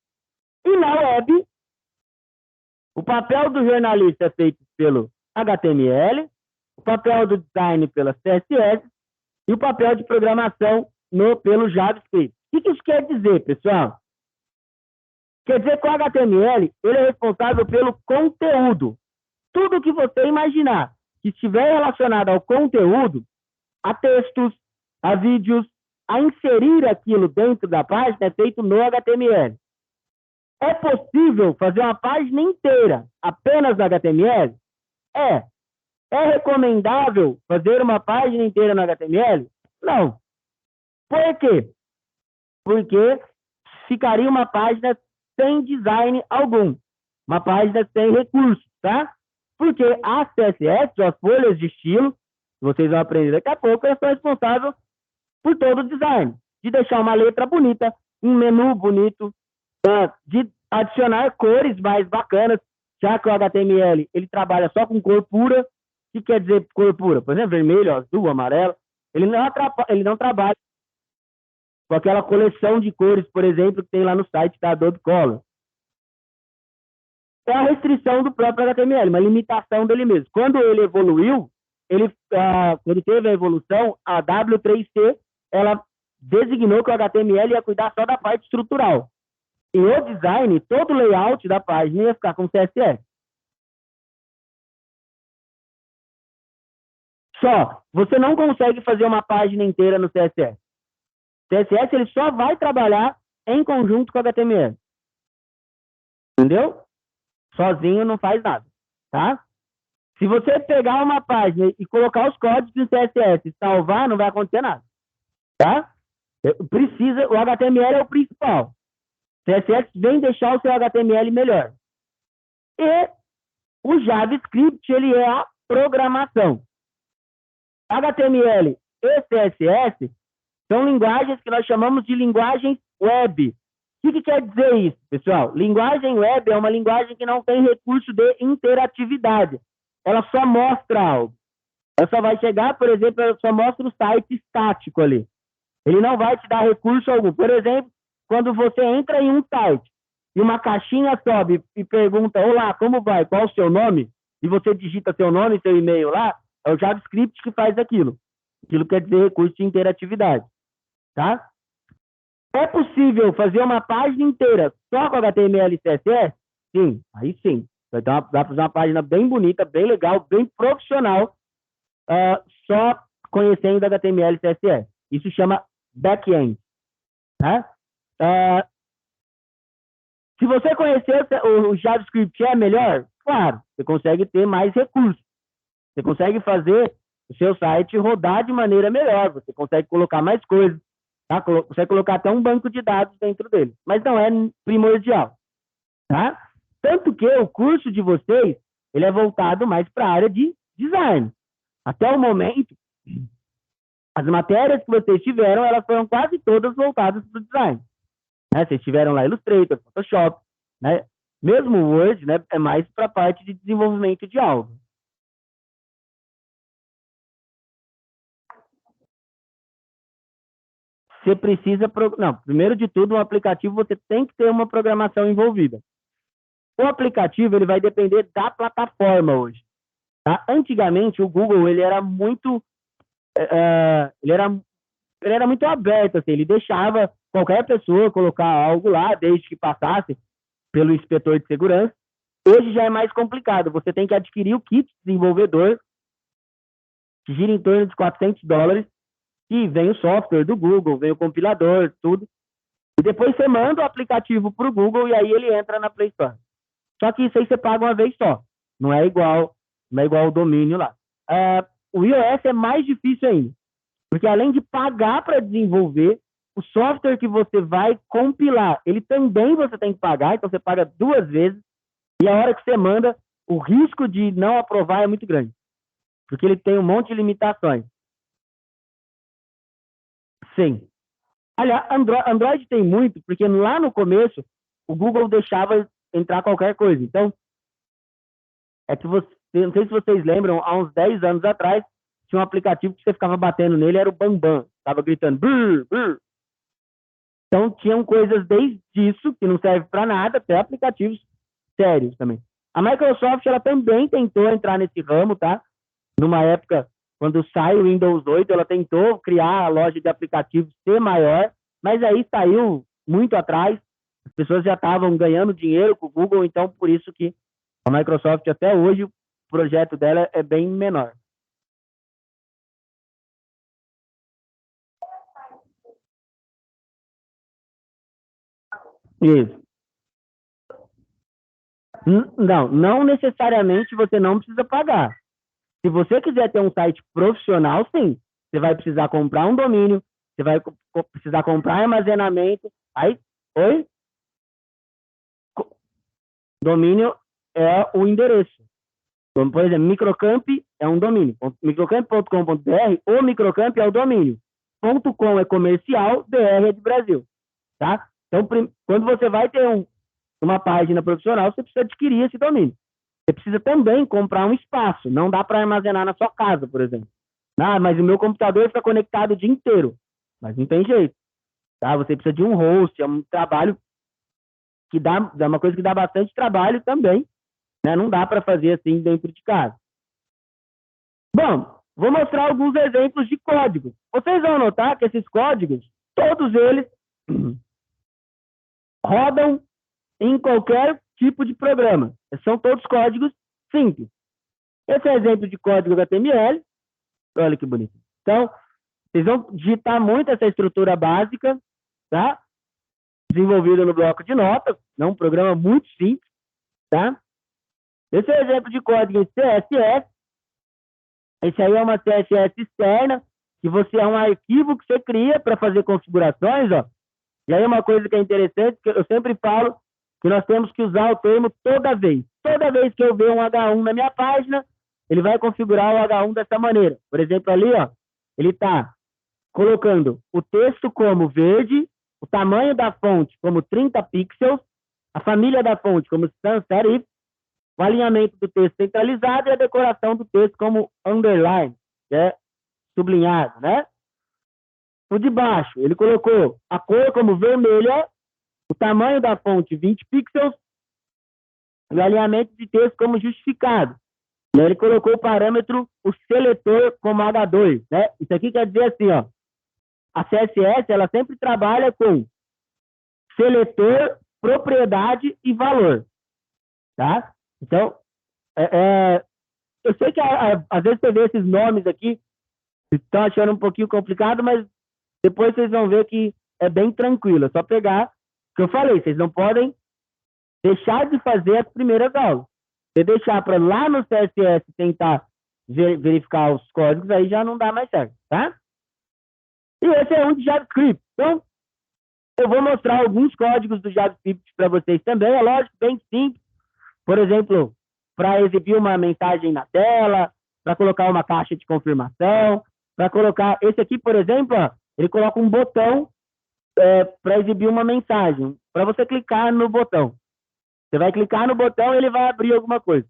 E na web, o papel do jornalista é feito pelo HTML, o papel do design pela CSS e o papel de programação pelo JavaScript. O que isso quer dizer, pessoal? Quer dizer que o HTML ele é responsável pelo conteúdo. Tudo que você imaginar que estiver relacionado ao conteúdo, a textos, a vídeos, a inserir aquilo dentro da página é feito no HTML. É possível fazer uma página inteira apenas no HTML? É. É recomendável fazer uma página inteira no HTML? Não. Por quê? Porque ficaria uma página sem design algum. Uma página sem recursos, tá? Porque a CSS, as folhas de estilo, vocês vão aprender daqui a pouco, elas são responsáveis por todo o design. De deixar uma letra bonita, um menu bonito, de adicionar cores mais bacanas, já que o HTML ele trabalha só com cor pura. O que quer dizer cor pura? Por exemplo, vermelho, azul, amarelo. Ele não trabalha com aquela coleção de cores, por exemplo, que tem lá no site da Adobe Color. É a restrição do próprio HTML, uma limitação dele mesmo. Quando ele evoluiu, quando teve a evolução, a W3C, ela designou que o HTML ia cuidar só da parte estrutural. E o design, todo o layout da página ia ficar com CSS. Só, você não consegue fazer uma página inteira no CSS. CSS ele só vai trabalhar em conjunto com o HTML. Entendeu? Sozinho não faz nada, tá? Se você pegar uma página e colocar os códigos do CSS e salvar, não vai acontecer nada, tá? O HTML é o principal. CSS vem deixar o seu HTML melhor. E o JavaScript, ele é a programação. HTML e CSS são linguagens que nós chamamos de linguagens web. que quer dizer isso, pessoal? Linguagem web é uma linguagem que não tem recurso de interatividade. Ela só mostra algo. Ela só vai chegar, por exemplo, ela só mostra o site estático ali. Ele não vai te dar recurso algum. Por exemplo, quando você entra em um site e uma caixinha sobe e pergunta, olá, como vai? Qual o seu nome? E você digita seu nome e seu e-mail lá, é o JavaScript que faz aquilo. Aquilo quer dizer recurso de interatividade. Tá? É possível fazer uma página inteira só com HTML e CSS? Sim, aí sim. Dá para fazer uma página bem bonita, bem legal, bem profissional, só conhecendo HTML e CSS. Isso chama back-end. Tá? Se você conhecer o JavaScript é melhor, claro, você consegue ter mais recursos. Você consegue fazer o seu site rodar de maneira melhor, você consegue colocar mais coisas, tá? Consegue colocar até um banco de dados dentro dele, mas não é primordial, tá? Tanto que o curso de vocês, ele é voltado mais para a área de design. Até o momento, as matérias que vocês tiveram, elas foram quase todas voltadas para o design. Né? Vocês tiveram lá Illustrator, Photoshop, né? Mesmo o Word, né, é mais para a parte de desenvolvimento de algo. Você precisa... Não, primeiro de tudo, um aplicativo você tem que ter uma programação envolvida. O aplicativo ele vai depender da plataforma hoje. Tá? Antigamente, o Google ele era muito... ele era muito aberto, assim, ele deixava qualquer pessoa colocar algo lá, desde que passasse pelo inspetor de segurança. Hoje já é mais complicado, você tem que adquirir o kit desenvolvedor, que gira em torno de $400, e vem o software do Google, vem o compilador, tudo. E depois você manda o aplicativo para o Google e aí ele entra na Play Store. Só que isso aí você paga uma vez só. Não é igual o domínio lá. O iOS é mais difícil ainda. Porque além de pagar para desenvolver, o software que você vai compilar, ele também você tem que pagar, então você paga 2 vezes, e a hora que você manda, o risco de não aprovar é muito grande. Porque ele tem um monte de limitações. Sim. Aliás, Android tem muito, porque lá no começo, o Google deixava entrar qualquer coisa. Então, é que você, não sei se vocês lembram, há uns 10 anos atrás, tinha um aplicativo que você ficava batendo nele, era o Bambam. Tava gritando, brrr, brrr. Então, tinham coisas desde isso, que não serve para nada, até aplicativos sérios também. A Microsoft, ela também tentou entrar nesse ramo, tá? Numa época, quando sai o Windows 8, ela tentou criar a loja de aplicativos ser maior, mas aí saiu muito atrás. As pessoas já estavam ganhando dinheiro com o Google, então por isso que a Microsoft, até hoje, o projeto dela é bem menor. Isso. Não necessariamente você não precisa pagar. Se você quiser ter um site profissional, sim, você vai precisar comprar um domínio, você vai precisar comprar armazenamento. Aí, oi? Domínio é o endereço. Então, por exemplo, Microcamp é um domínio. Microcamp.com.br, o Microcamp é o domínio. .com é comercial, BR é de Brasil. Tá? Então, quando você vai ter uma página profissional, você precisa adquirir esse domínio. Você precisa também comprar um espaço. Não dá para armazenar na sua casa, por exemplo. Ah, mas o meu computador fica conectado o dia inteiro. Mas não tem jeito. Tá? Você precisa de um host, é um trabalho que é uma coisa que dá bastante trabalho também. Né? Não dá para fazer assim dentro de casa. Bom, vou mostrar alguns exemplos de códigos. Vocês vão notar que esses códigos, todos eles rodam em qualquer tipo de programa. São todos códigos simples. Esse é um exemplo de código HTML. Olha que bonito. Então, vocês vão digitar muito essa estrutura básica, tá? Desenvolvida no bloco de notas. É um programa muito simples, tá? Esse é um exemplo de código em CSS. Esse aí é uma CSS externa, que você é um arquivo que você cria para fazer configurações, ó. E aí uma coisa que é interessante, que eu sempre falo, que nós temos que usar o termo toda vez. Toda vez que eu ver um H1 na minha página, ele vai configurar o H1 dessa maneira. Por exemplo, ali, ó, ele está colocando o texto como verde o tamanho da fonte como 30 pixels, a família da fonte como sans serif, o alinhamento do texto centralizado e a decoração do texto como underline, que é sublinhado, né? O de baixo, ele colocou a cor como vermelha, o tamanho da fonte 20 pixels e o alinhamento de texto como justificado. E aí ele colocou o parâmetro, o seletor como H2, né? Isso aqui quer dizer assim, ó, a CSS, ela sempre trabalha com seletor, propriedade e valor, tá? Então, eu sei que às vezes você vê esses nomes aqui, estão achando um pouquinho complicado, mas depois vocês vão ver que é bem tranquilo. É só pegar o que eu falei, vocês não podem deixar de fazer as primeiras aulas. Se deixar para lá no CSS tentar verificar os códigos, aí já não dá mais certo, tá? E esse é um de JavaScript. Então, eu vou mostrar alguns códigos do JavaScript para vocês também. É lógico, bem simples. Por exemplo, para exibir uma mensagem na tela, para colocar uma caixa de confirmação, para colocar... Esse aqui, por exemplo, ó, ele coloca um botão para exibir uma mensagem. Para você clicar no botão. Você vai clicar no botão e ele vai abrir alguma coisa.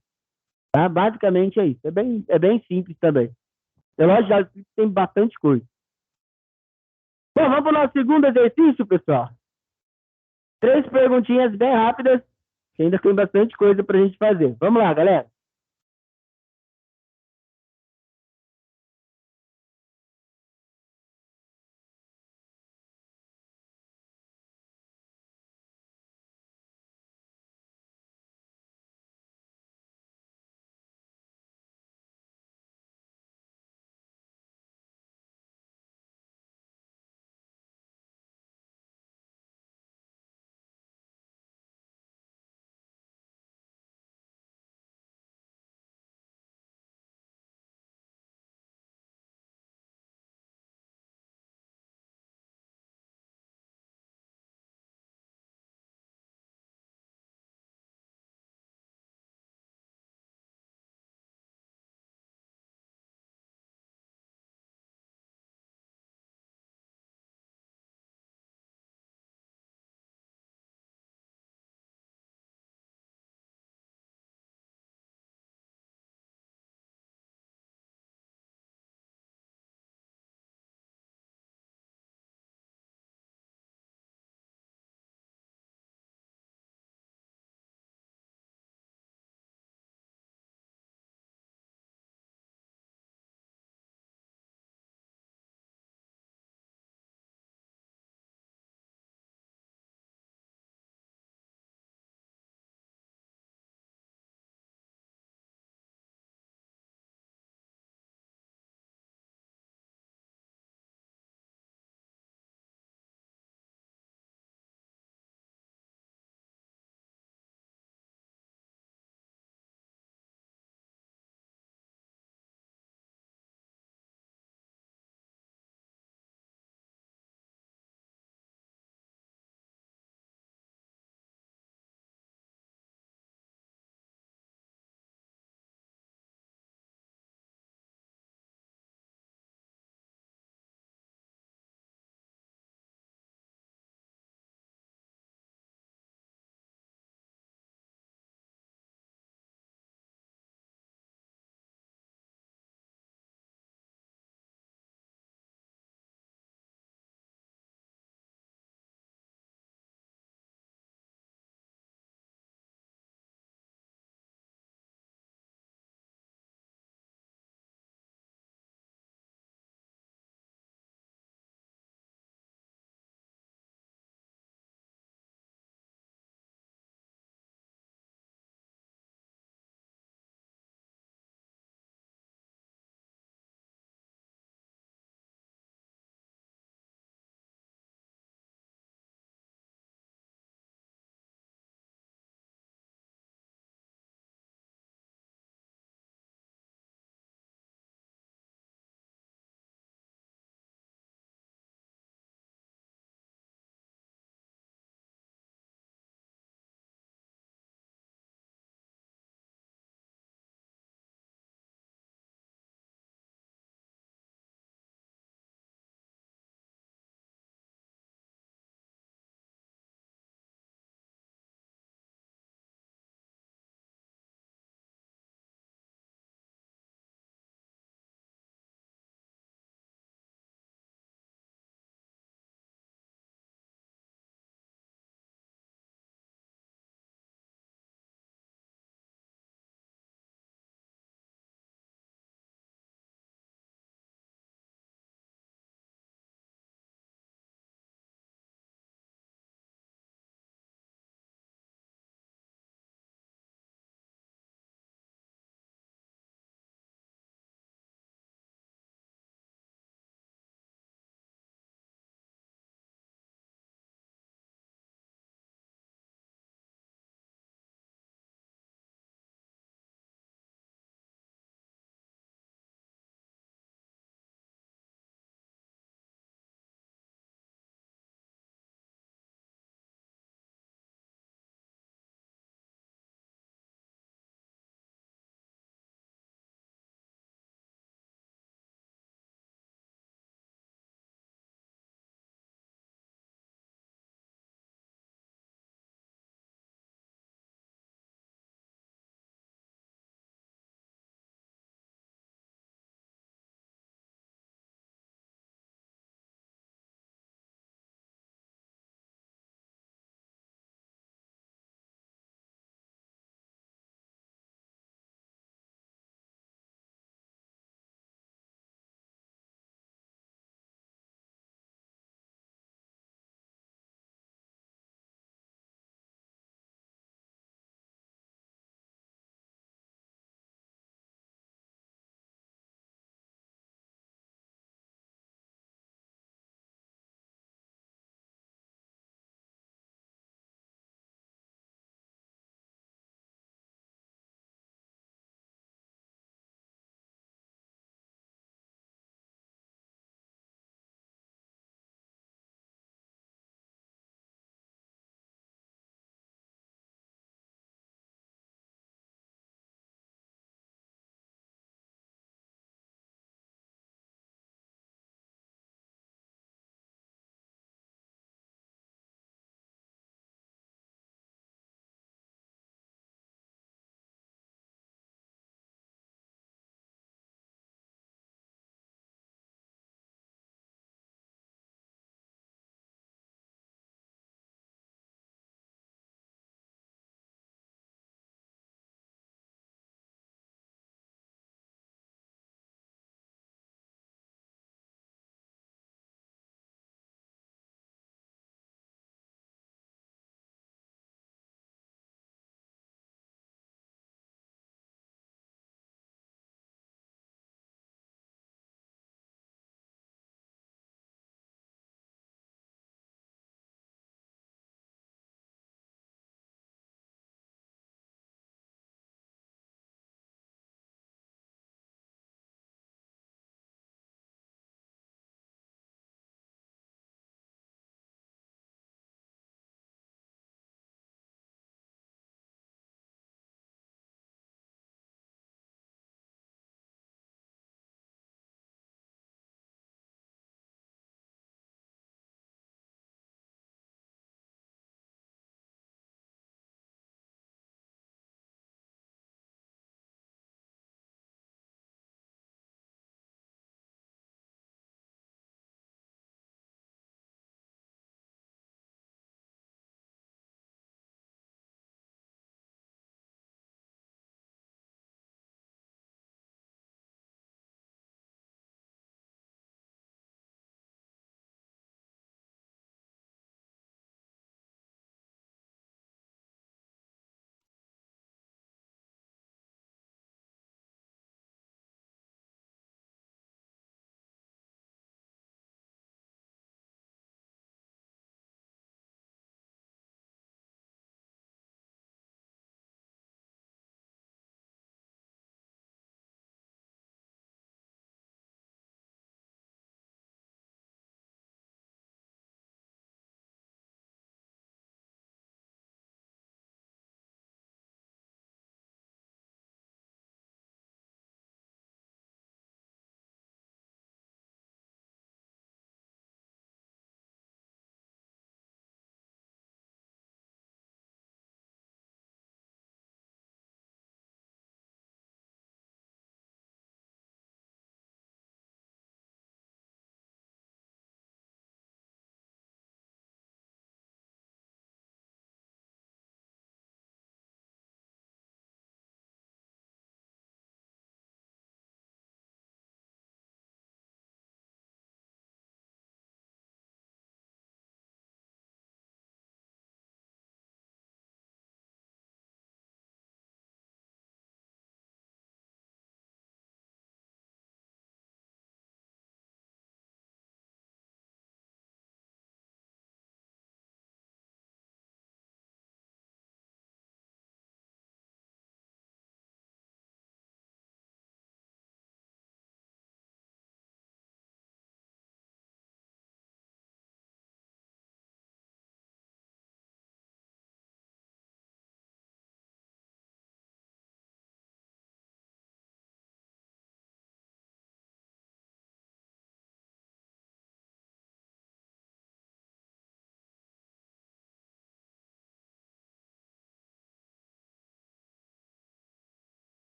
Tá? Basicamente é isso. É bem simples também. É lógico, JavaScript tem bastante coisa. Bom, vamos para o nosso segundo exercício, pessoal. 3 perguntinhas bem rápidas, que ainda tem bastante coisa para a gente fazer. Vamos lá, galera.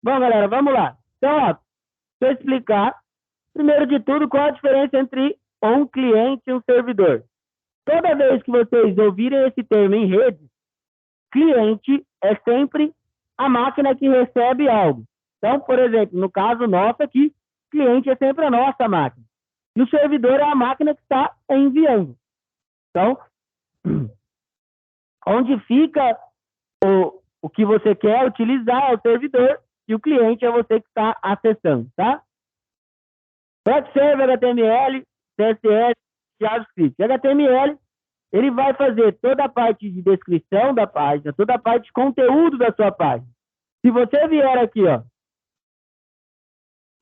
Bom, galera, vamos lá. Então, ó, deixa eu explicar, primeiro de tudo, qual a diferença entre um cliente e um servidor. Toda vez que vocês ouvirem esse termo em rede, cliente é sempre a máquina que recebe algo. Então, por exemplo, no caso nosso aqui, cliente é sempre a nossa máquina. E o servidor é a máquina que está enviando. Então, onde fica o que você quer utilizar é o servidor e o cliente é você que está acessando, tá? Web Server, HTML, CSS, JavaScript. HTML, ele vai fazer toda a parte de descrição da página, toda a parte de conteúdo da sua página. Se você vier aqui, ó,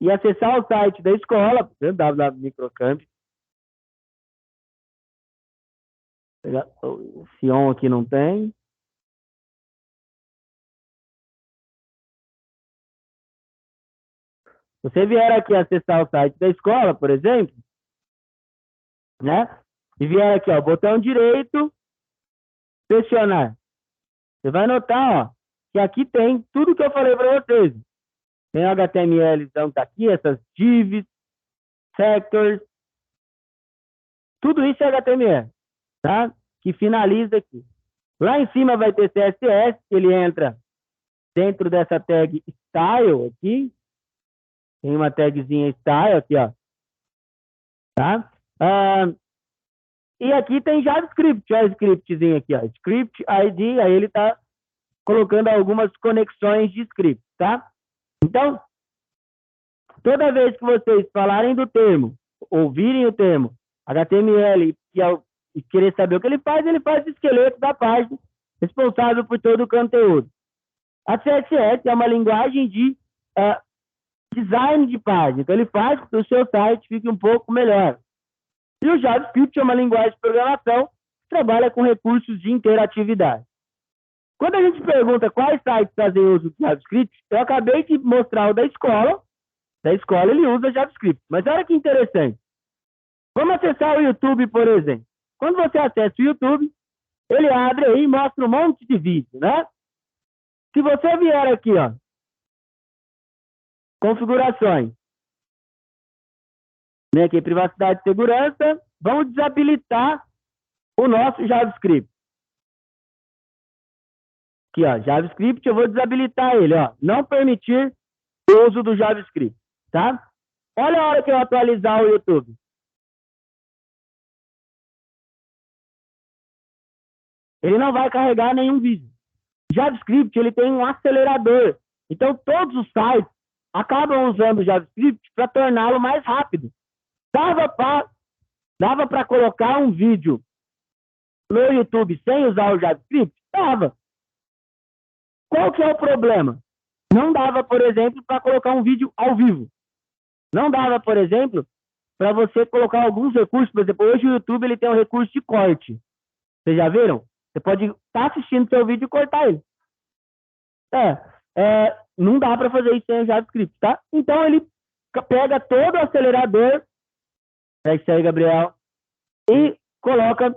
e acessar o site da escola, www.microcamp, o Sion aqui não tem. Se você vier aqui acessar o site da escola, por exemplo, né? E vier aqui, ó, botão direito, selecionar. Você vai notar, ó, que aqui tem tudo que eu falei para vocês. Tem o HTML, então tá aqui, essas divs, sectors, tudo isso é HTML, tá? Que finaliza aqui. Lá em cima vai ter CSS, que ele entra dentro dessa tag style aqui. Tem uma tagzinha style aqui, ó. Tá? E aqui tem JavaScript, ó, scriptzinho aqui, ó. Script ID, aí ele tá colocando algumas conexões de script, tá? Então, toda vez que vocês falarem do termo, ouvirem o termo HTML e querer saber o que ele faz o esqueleto da página, responsável por todo o conteúdo. A CSS é uma linguagem de design de página, então ele faz com que o seu site fique um pouco melhor. E o JavaScript é uma linguagem de programação que trabalha com recursos de interatividade. Quando a gente pergunta quais sites fazem uso de JavaScript, eu acabei de mostrar o da escola. Da escola ele usa JavaScript. Mas olha que interessante. Vamos acessar o YouTube, por exemplo. Quando você acessa o YouTube, ele abre aí e mostra um monte de vídeo, né? Se você vier aqui, ó, configurações, vem aqui, privacidade e segurança, vamos desabilitar o nosso JavaScript. Aqui, ó, JavaScript, eu vou desabilitar ele, ó, não permitir o uso do JavaScript, tá? Olha a hora que eu atualizar o YouTube. Ele não vai carregar nenhum vídeo. JavaScript, ele tem um acelerador. Então, todos os sites acabam usando o JavaScript para torná-lo mais rápido. Dava para colocar um vídeo no YouTube sem usar o JavaScript? Dava. Qual que é o problema? Não dava, por exemplo, para colocar um vídeo ao vivo. Não dava, por exemplo, para você colocar alguns recursos. Por exemplo, hoje o YouTube ele tem um recurso de corte. Vocês já viram? Você pode estar assistindo seu vídeo e cortar ele. Não dá para fazer isso sem o JavaScript, tá? Então ele pega todo o acelerador, pega isso aí, Gabriel, e coloca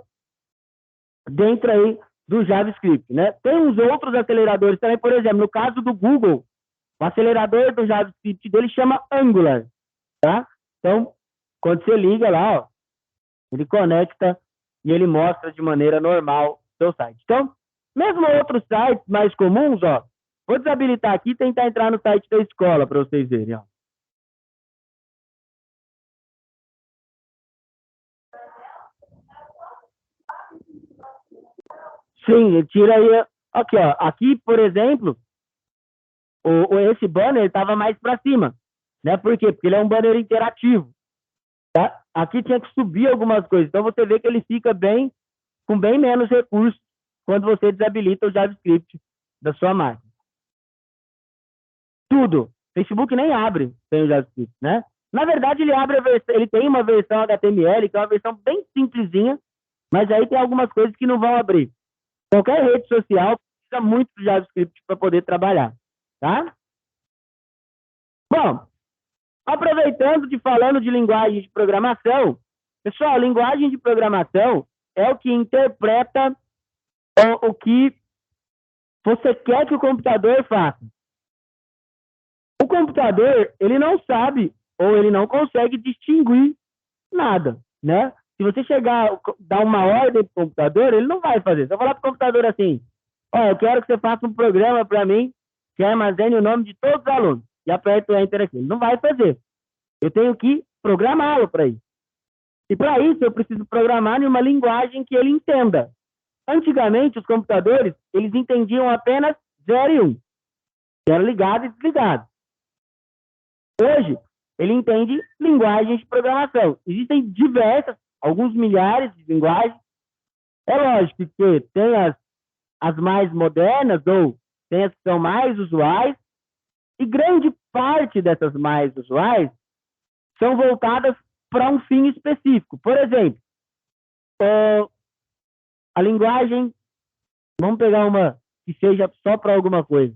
dentro aí do JavaScript, né? Tem uns outros aceleradores também, por exemplo, no caso do Google, o acelerador do JavaScript dele chama Angular, tá? Então, quando você liga lá, ó, ele conecta e ele mostra de maneira normal o seu site. Então, mesmo outros sites mais comuns, ó, vou desabilitar aqui e tentar entrar no site da escola para vocês verem, ó. Sim, tira aí. Aqui, ó. Aqui, por exemplo, esse banner estava mais para cima, né? Por quê? Porque ele é um banner interativo, tá? Aqui tinha que subir algumas coisas. Então você vê que ele fica com bem menos recursos quando você desabilita o JavaScript da sua máquina. Tudo. Facebook nem abre sem o JavaScript, né? Na verdade, ele tem uma versão HTML, que é uma versão bem simplesinha, mas aí tem algumas coisas que não vão abrir. Qualquer rede social precisa muito do JavaScript para poder trabalhar, tá? Bom, aproveitando falando de linguagem de programação, pessoal, linguagem de programação é o que interpreta o que você quer que o computador faça. computador, ele não sabe ou ele não consegue distinguir nada, né? Se você chegar, dar uma ordem para o computador, ele não vai fazer. Se eu falar para o computador assim, ó, eu quero que você faça um programa para mim que armazene o nome de todos os alunos, e aperta o Enter aqui. Ele não vai fazer. Eu tenho que programá-lo para isso. E para isso eu preciso programar em uma linguagem que ele entenda. Antigamente, os computadores, eles entendiam apenas 0 e 1. Que era ligado e desligado. Hoje, ele entende linguagens de programação. Existem diversas, alguns milhares de linguagens. É lógico que tem as mais modernas, ou tem as que são mais usuais, e grande parte dessas mais usuais são voltadas para um fim específico. Por exemplo, a linguagem, vamos pegar uma que seja só para alguma coisa.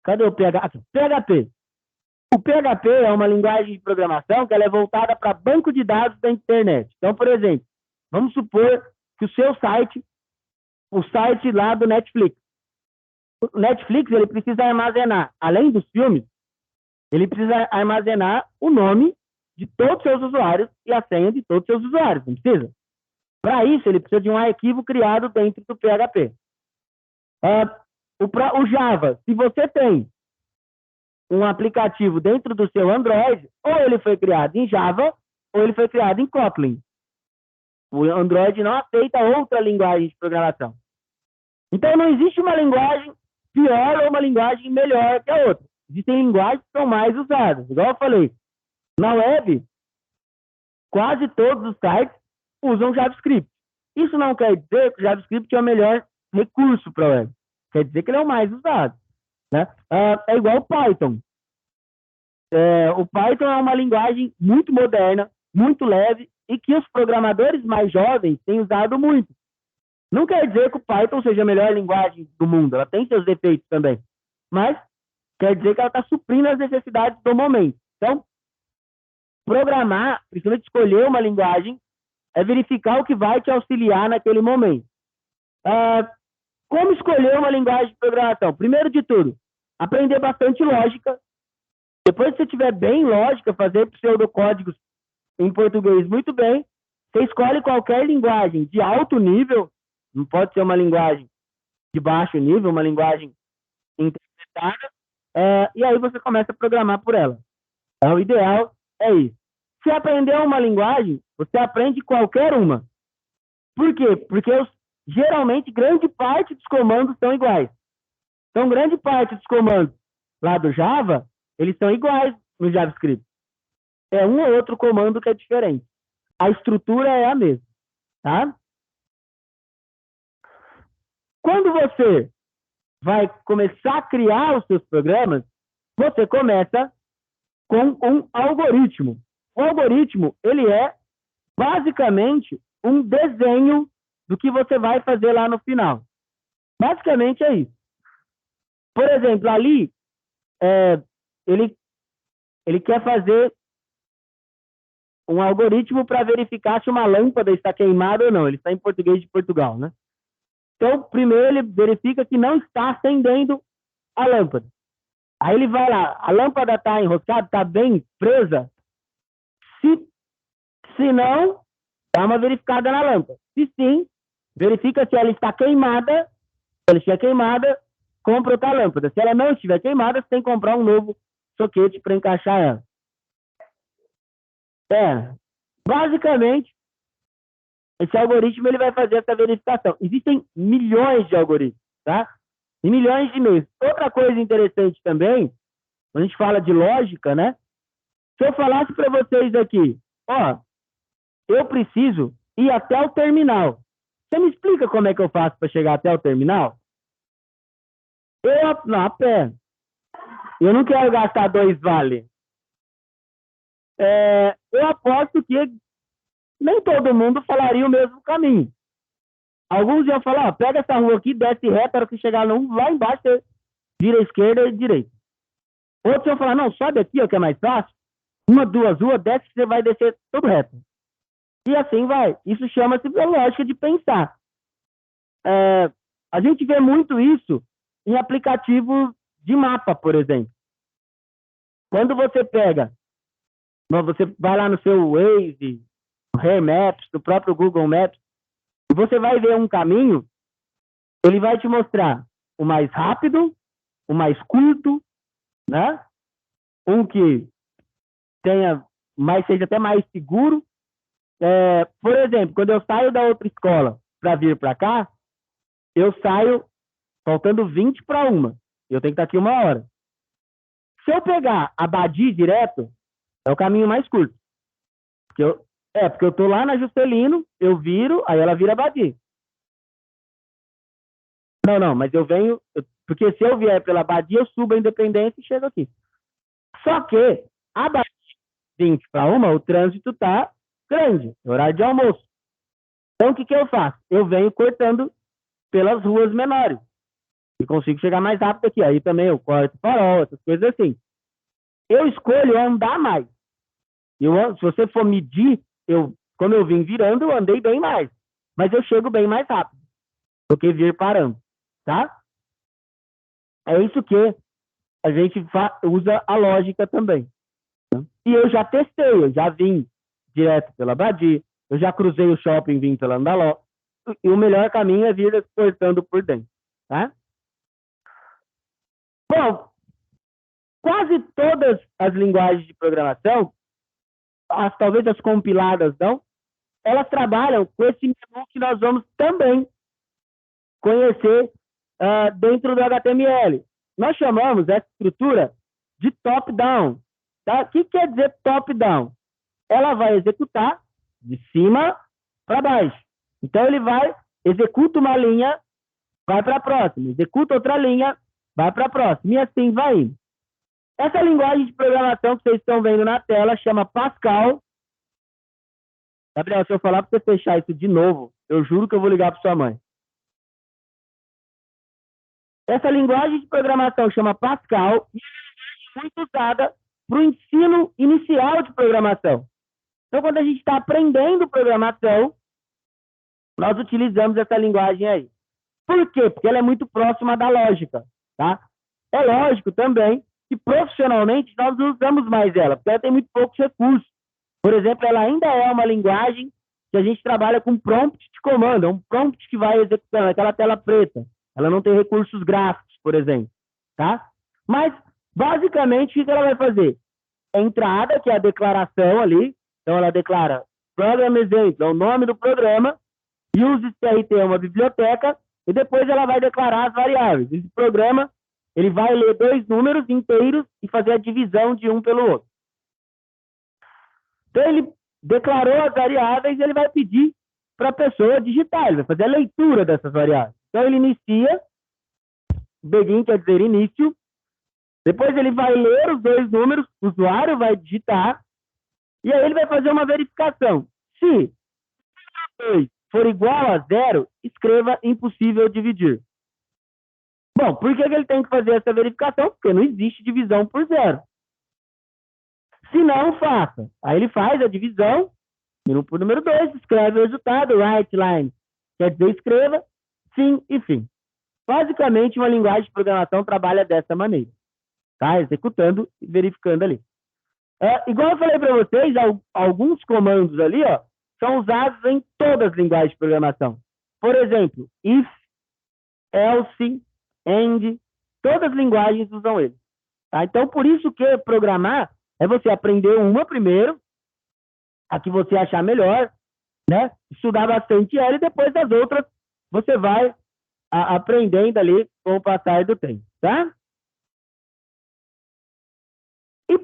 Cadê o PHP? Aqui, PHP. O PHP é uma linguagem de programação que ela é voltada para banco de dados da internet. Então, por exemplo, vamos supor que o seu site, o site lá do Netflix, o Netflix ele precisa armazenar, além dos filmes, ele precisa armazenar o nome de todos os seus usuários e a senha de todos os seus usuários, não precisa? Para isso, ele precisa de um arquivo criado dentro do PHP. O Java, se você tem um aplicativo dentro do seu Android, ou ele foi criado em Java, ou ele foi criado em Kotlin. O Android não aceita outra linguagem de programação. Então, não existe uma linguagem pior ou uma linguagem melhor que a outra. Existem linguagens que são mais usadas. Igual eu falei, na web, quase todos os sites usam JavaScript. Isso não quer dizer que o JavaScript é o melhor recurso para a web. Quer dizer que ele é o mais usado. Né? É igual o Python. O Python é uma linguagem muito moderna, muito leve, e que os programadores mais jovens têm usado muito. Não quer dizer que o Python seja a melhor linguagem do mundo, ela tem seus defeitos também, mas quer dizer que ela está suprindo as necessidades do momento. Então, programar, principalmente escolher uma linguagem, é verificar o que vai te auxiliar naquele momento. Como escolher uma linguagem de programação? Primeiro de tudo, aprender bastante lógica. Depois que você tiver bem lógica, fazer pseudocódigos em português muito bem, você escolhe qualquer linguagem de alto nível, não pode ser uma linguagem de baixo nível, uma linguagem interpretada, e aí você começa a programar por ela. O ideal é isso. Se aprender uma linguagem, você aprende qualquer uma. Por quê? Porque geralmente grande parte dos comandos são iguais. Então, grande parte dos comandos lá do Java, eles são iguais no JavaScript. É um ou outro comando que é diferente. A estrutura é a mesma, tá? Quando você vai começar a criar os seus programas, você começa com um algoritmo. O algoritmo, ele é basicamente um desenho do que você vai fazer lá no final. Basicamente é isso. Por exemplo, ali, ele quer fazer um algoritmo para verificar se uma lâmpada está queimada ou não. Ele está em português de Portugal, né? Então, primeiro ele verifica que não está acendendo a lâmpada. Aí ele vai lá, a lâmpada está enroscada, está bem presa? Se não, dá uma verificada na lâmpada. Se sim, verifica se ela está queimada. Se ela estiver queimada, compra outra lâmpada. Se ela não estiver queimada, você tem que comprar um novo soquete para encaixar ela. Basicamente, esse algoritmo ele vai fazer essa verificação. Existem milhões de algoritmos, tá? E milhões de meios. Outra coisa interessante também, quando a gente fala de lógica, né? Se eu falasse para vocês aqui, eu preciso ir até o terminal. Você me explica como é que eu faço para chegar até o terminal? A pé. Eu não quero gastar 2 vale. Eu aposto que nem todo mundo falaria o mesmo caminho. Alguns iam falar, pega essa rua aqui, desce reto, para que chegar lá embaixo, você vira à esquerda e direita. Outros iam falar, não, sobe aqui, que é mais fácil. 1, 2 ruas, desce que você vai descer todo reto. E assim vai. Isso chama-se lógica de pensar. A gente vê muito isso em aplicativos de mapa, por exemplo. Quando você você vai lá no seu Waze, no Air Maps, no próprio Google Maps, e você vai ver um caminho, ele vai te mostrar o mais rápido, o mais curto, né? Um que seja até mais seguro. Por exemplo, quando eu saio da outra escola para vir para cá, eu saio faltando 20 para 1. Eu tenho que estar aqui 1 hora. Se eu pegar a Badi direto, é o caminho mais curto. Porque eu tô lá na Juscelino, eu viro, aí ela vira Badi. Não, mas eu venho... Porque se eu vier pela Badi, eu subo a Independência e chego aqui. Só que a Badi 20 para 1, o trânsito tá grande, horário de almoço. Então, o que eu faço? Eu venho cortando pelas ruas menores e consigo chegar mais rápido aqui. Aí também eu corto farol, essas coisas assim. Eu escolho andar mais. Se você for medir, como eu vim virando, eu andei bem mais. Mas eu chego bem mais rápido do que vir parando, tá? É isso que a gente usa a lógica também. Né? E eu já testei, eu já vim direto pela Badi, eu já cruzei o shopping, vim pela Andaló, e o melhor caminho é vir cortando por dentro, tá? Bom, quase todas as linguagens de programação, talvez as compiladas não, elas trabalham com esse menu que nós vamos também conhecer dentro do HTML. Nós chamamos essa estrutura de top-down. Tá? O que quer dizer top-down? Ela vai executar de cima para baixo. Então, ele executa uma linha, vai para a próxima. Executa outra linha, vai para a próxima. E assim vai indo. Essa linguagem de programação que vocês estão vendo na tela chama Pascal. Gabriel, se eu falar para você fechar isso de novo, eu juro que eu vou ligar para sua mãe. Essa linguagem de programação chama Pascal e é muito usada para o ensino inicial de programação. Então, quando a gente está aprendendo programação, nós utilizamos essa linguagem aí. Por quê? Porque ela é muito próxima da lógica, tá? É lógico também que profissionalmente nós não usamos mais ela, porque ela tem muito poucos recursos. Por exemplo, ela ainda é uma linguagem que a gente trabalha com prompt de comando, é um prompt que vai executando aquela tela preta. Ela não tem recursos gráficos, por exemplo, tá? Mas, basicamente, o que ela vai fazer? A entrada, que é a declaração ali, então ela declara Program Exemplo, é o nome do programa, useStrt é uma biblioteca, e depois ela vai declarar as variáveis. Esse programa, ele vai ler 2 números inteiros e fazer a divisão de um pelo outro. Então, ele declarou as variáveis e ele vai pedir para a pessoa digitar, ele vai fazer a leitura dessas variáveis. Então, ele inicia, begin quer dizer início, depois ele vai ler os 2 números, o usuário vai digitar, e aí ele vai fazer uma verificação. Se 2 for igual a 0, escreva impossível dividir. Bom, por que ele tem que fazer essa verificação? Porque não existe divisão por 0. Se não, faça. Aí ele faz a divisão, por número 2, escreve o resultado, write line, quer dizer escreva, sim e fim. Basicamente, uma linguagem de programação trabalha dessa maneira, tá? Executando e verificando ali. Igual eu falei para vocês, alguns comandos ali, ó, são usados em todas as linguagens de programação. Por exemplo, if, else, and, todas as linguagens usam ele. Tá? Então, por isso que programar é você aprender uma primeiro, a que você achar melhor, né? Estudar bastante ela e depois as outras você vai aprendendo ali com o passar do tempo, tá? E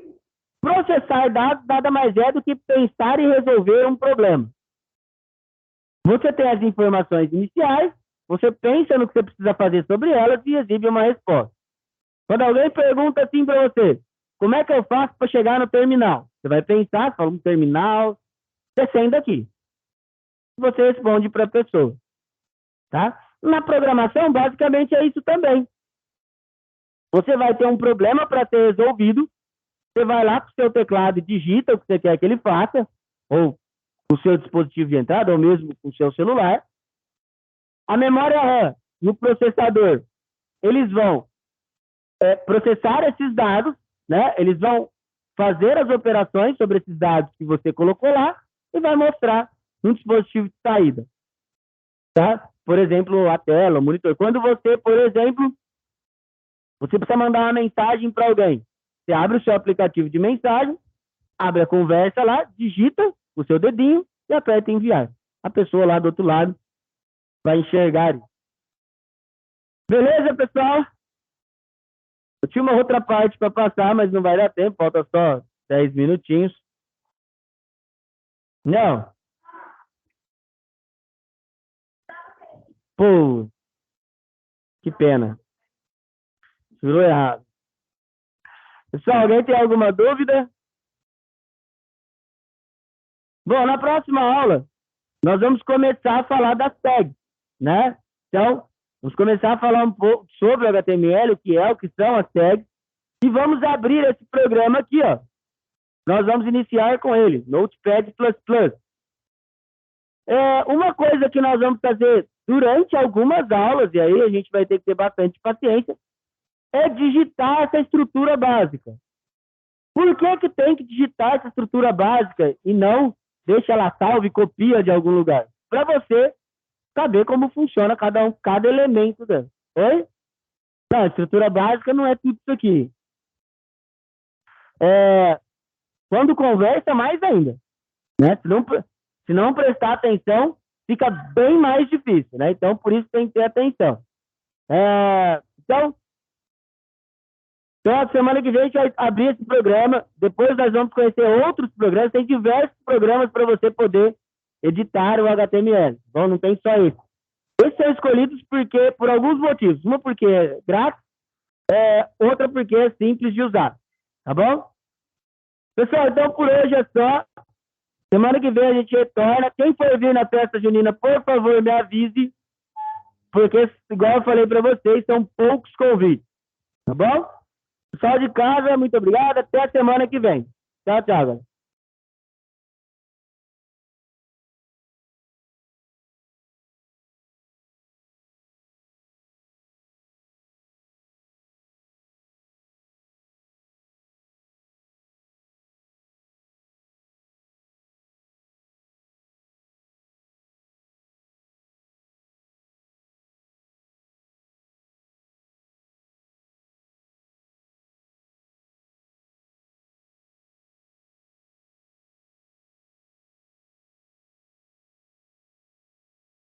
processar dados nada mais é do que pensar e resolver um problema. Você tem as informações iniciais, você pensa no que você precisa fazer sobre elas e exibe uma resposta. Quando alguém pergunta assim para você, como é que eu faço para chegar no terminal? Você vai pensar, fala um terminal, descendo aqui. Você responde para a pessoa, tá? Na programação, basicamente é isso também. Você vai ter um problema para ser resolvido, você vai lá com o seu teclado e digita o que você quer que ele faça, ou com o seu dispositivo de entrada, ou mesmo com o seu celular. A memória RAM e o processador, eles vão processar esses dados, né? Eles vão fazer as operações sobre esses dados que você colocou lá e vai mostrar no dispositivo de saída, tá? Por exemplo, a tela, o monitor. Quando você, por exemplo, você precisa mandar uma mensagem para alguém, você abre o seu aplicativo de mensagem, abre a conversa lá, digita o seu dedinho e aperta enviar. A pessoa lá do outro lado vai enxergar isso. Beleza, pessoal? Eu tinha uma outra parte para passar, mas não vai dar tempo, falta só 10 minutinhos. Não. Pô, que pena. Virou errado. Pessoal, alguém tem alguma dúvida? Bom, na próxima aula, nós vamos começar a falar das tags, né? Então, vamos começar a falar um pouco sobre o HTML, o que são as tags, e vamos abrir esse programa aqui, ó. Nós vamos iniciar com ele, Notepad++. Uma coisa que nós vamos fazer durante algumas aulas, e aí a gente vai ter que ter bastante paciência, é digitar essa estrutura básica. Por que tem que digitar essa estrutura básica e não deixa ela salva e copia de algum lugar? Para você saber como funciona cada elemento dela. Oi? Não, a estrutura básica não é tudo isso aqui. Quando conversa, mais ainda. Né? Se não prestar atenção, fica bem mais difícil. Né? Então, por isso tem que ter atenção. Então, a semana que vem a gente vai abrir esse programa. Depois nós vamos conhecer outros programas. Tem diversos programas para você poder editar o HTML. Bom, não tem só isso. Esses são escolhidos por alguns motivos. Uma porque é grátis, outra porque é simples de usar. Tá bom? Pessoal, então por hoje é só. Semana que vem a gente retorna. Quem for vir na festa junina, por favor, me avise. Porque, igual eu falei para vocês, são poucos convites. Tá bom? Pessoal de casa, muito obrigado. Até a semana que vem. Tchau, tchau.